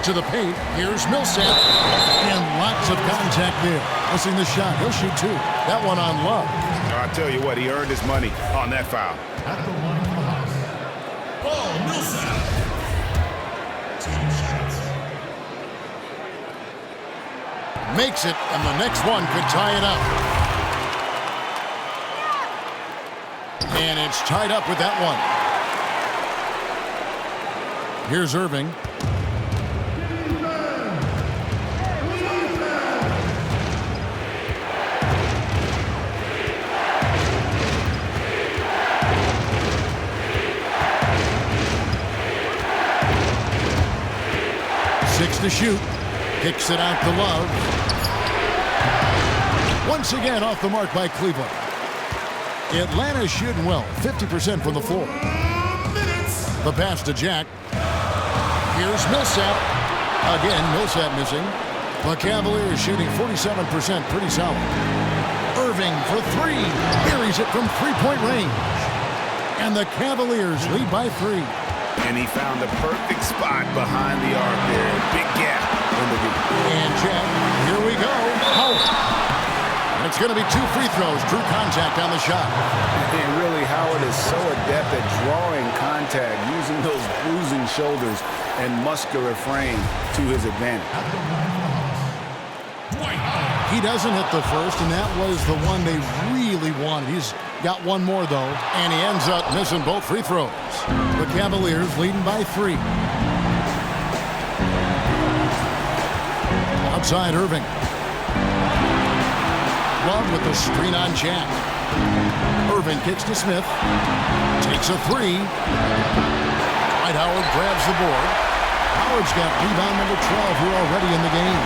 To the paint. Here's Millsap. And lots of contact there. Missing the shot. He'll shoot 2. That one on Love. I'll tell you what, he earned his money on that foul. At the line for the Hawks, Paul Millsap. 2 shots. Makes it, and the next one could tie it up. And it's tied up with that one. Here's Irving. Six to shoot. Kicks it out to Love. Once again off the mark by Cleveland. Atlanta's shooting well, 50% from the floor. The pass to Jack. Here's Millsap. Again, Millsap missing. The Cavaliers shooting 47%, pretty solid. Irving for 3. Buries it from three-point range. And the Cavaliers lead by 3. And he found the perfect spot behind the arc there. Big gap in the deep. And Jack, here we go. Howard. And it's going to be 2 free throws. Drew contact on the shot. And really, Howard is so adept at drawing contact, using those bruising shoulders and muscular frame to his advantage. He doesn't hit the first, and that was the one they really wanted. He's got one more, though, and he ends up missing both free throws. The Cavaliers leading by 3. Outside Irving. Love with the screen on Jack. Irving kicks to Smith. Takes a 3. Dwight Howard grabs the board. Howard's got rebound number 12 here already in the game.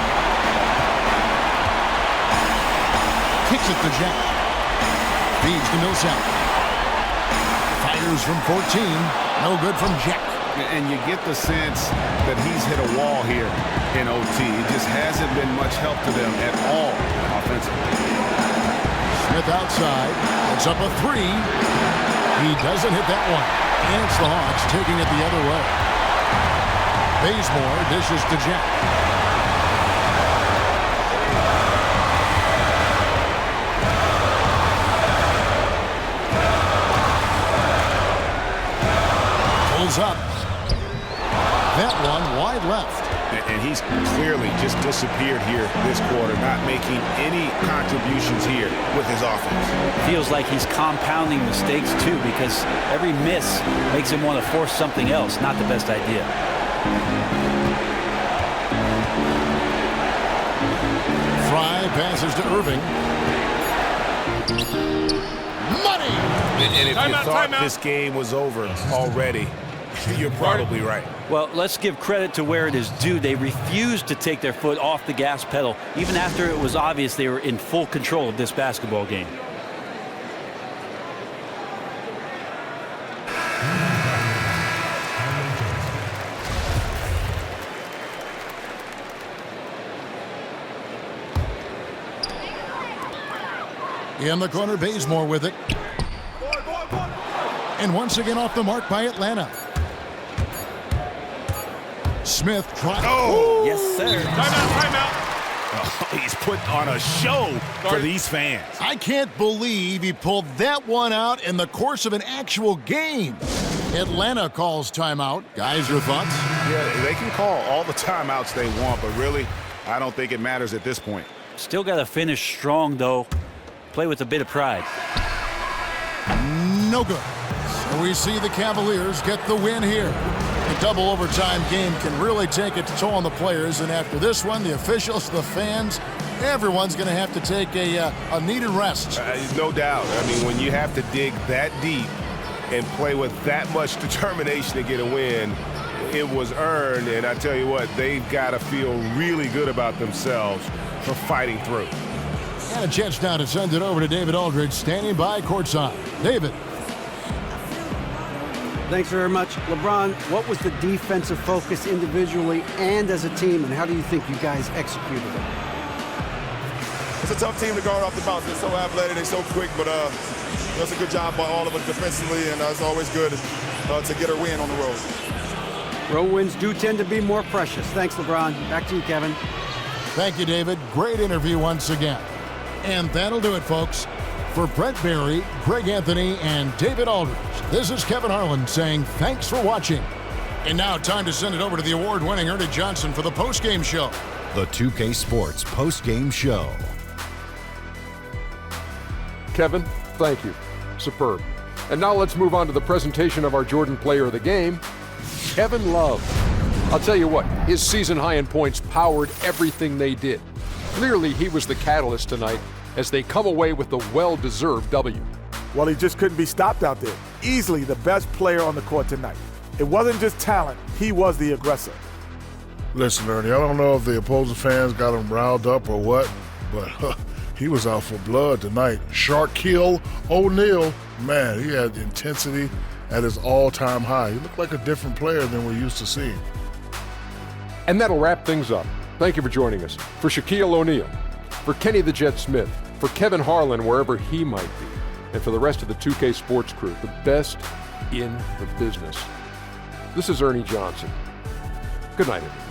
Kicks it to Jack. Feeds to Millsap. Fires from 14. No good from Jack. And you get the sense that he's hit a wall here in OT. It just hasn't been much help to them at all offensively. Smith outside. It's up a 3. He doesn't hit that one. And it's the Hawks taking it the other way. Bazemore dishes to Jack. Pulls up. That one wide left. And he's clearly just disappeared here this quarter, not making any contributions here with his offense. Feels like he's compounding mistakes, too, because every miss makes him want to force something else. Not the best idea. Fry passes to Irving. Money! And if you thought this game was over already, you're probably right. Well, let's give credit to where it is due. They refused to take their foot off the gas pedal, even after it was obvious they were in full control of this basketball game. In the corner, Bazemore with it. And once again off the mark by Atlanta. Smith trying. Oh! Yes, sir. Timeout, timeout. Oh, he's putting on a show for these fans. I can't believe he pulled that one out in the course of an actual game. Atlanta calls timeout. Guys, your thoughts? Yeah, they can call all the timeouts they want, but really, I don't think it matters at this point. Still got to finish strong, though. Play with a bit of pride. No good. So we see the Cavaliers get the win here. The double overtime game can really take its toll on the players, and after this one, the officials, the fans, everyone's going to have to take a needed rest. No doubt. I mean, when you have to dig that deep and play with that much determination to get a win, it was earned, and I tell you what, they've got to feel really good about themselves for fighting through. And a chance now to send it over to David Aldridge, standing by courtside. David. Thanks very much. LeBron, what was the defensive focus individually and as a team, and how do you think you guys executed it? It's a tough team to guard off the bounce. They're so athletic, they're so quick, but it's a good job by all of us defensively, and it's always good to get a win on the road. Road wins do tend to be more precious. Thanks, LeBron. Back to you, Kevin. Thank you, David. Great interview once again. And that'll do it, folks. For Brent Barry, Greg Anthony, and David Aldridge, this is Kevin Harlan saying thanks for watching. And now time to send it over to the award-winning Ernie Johnson for the postgame show. The 2K Sports postgame show. Kevin, thank you. Superb. And now let's move on to the presentation of our Jordan Player of the Game, Kevin Love. I'll tell you what, his season high in points powered everything they did. Clearly, he was the catalyst tonight as they come away with the well-deserved W. Well, he just couldn't be stopped out there. Easily the best player on the court tonight. It wasn't just talent, he was the aggressor. Listen, Ernie, I don't know if the opposing fans got him riled up or what, but he was out for blood tonight. Shaquille O'Neal, man, he had intensity at his all-time high. He looked like a different player than we're used to seeing. And that'll wrap things up. Thank you for joining us. For Shaquille O'Neal, for Kenny the Jet Smith, for Kevin Harlan, wherever he might be, and for the rest of the 2K Sports crew, the best in the business. This is Ernie Johnson. Good night, everyone.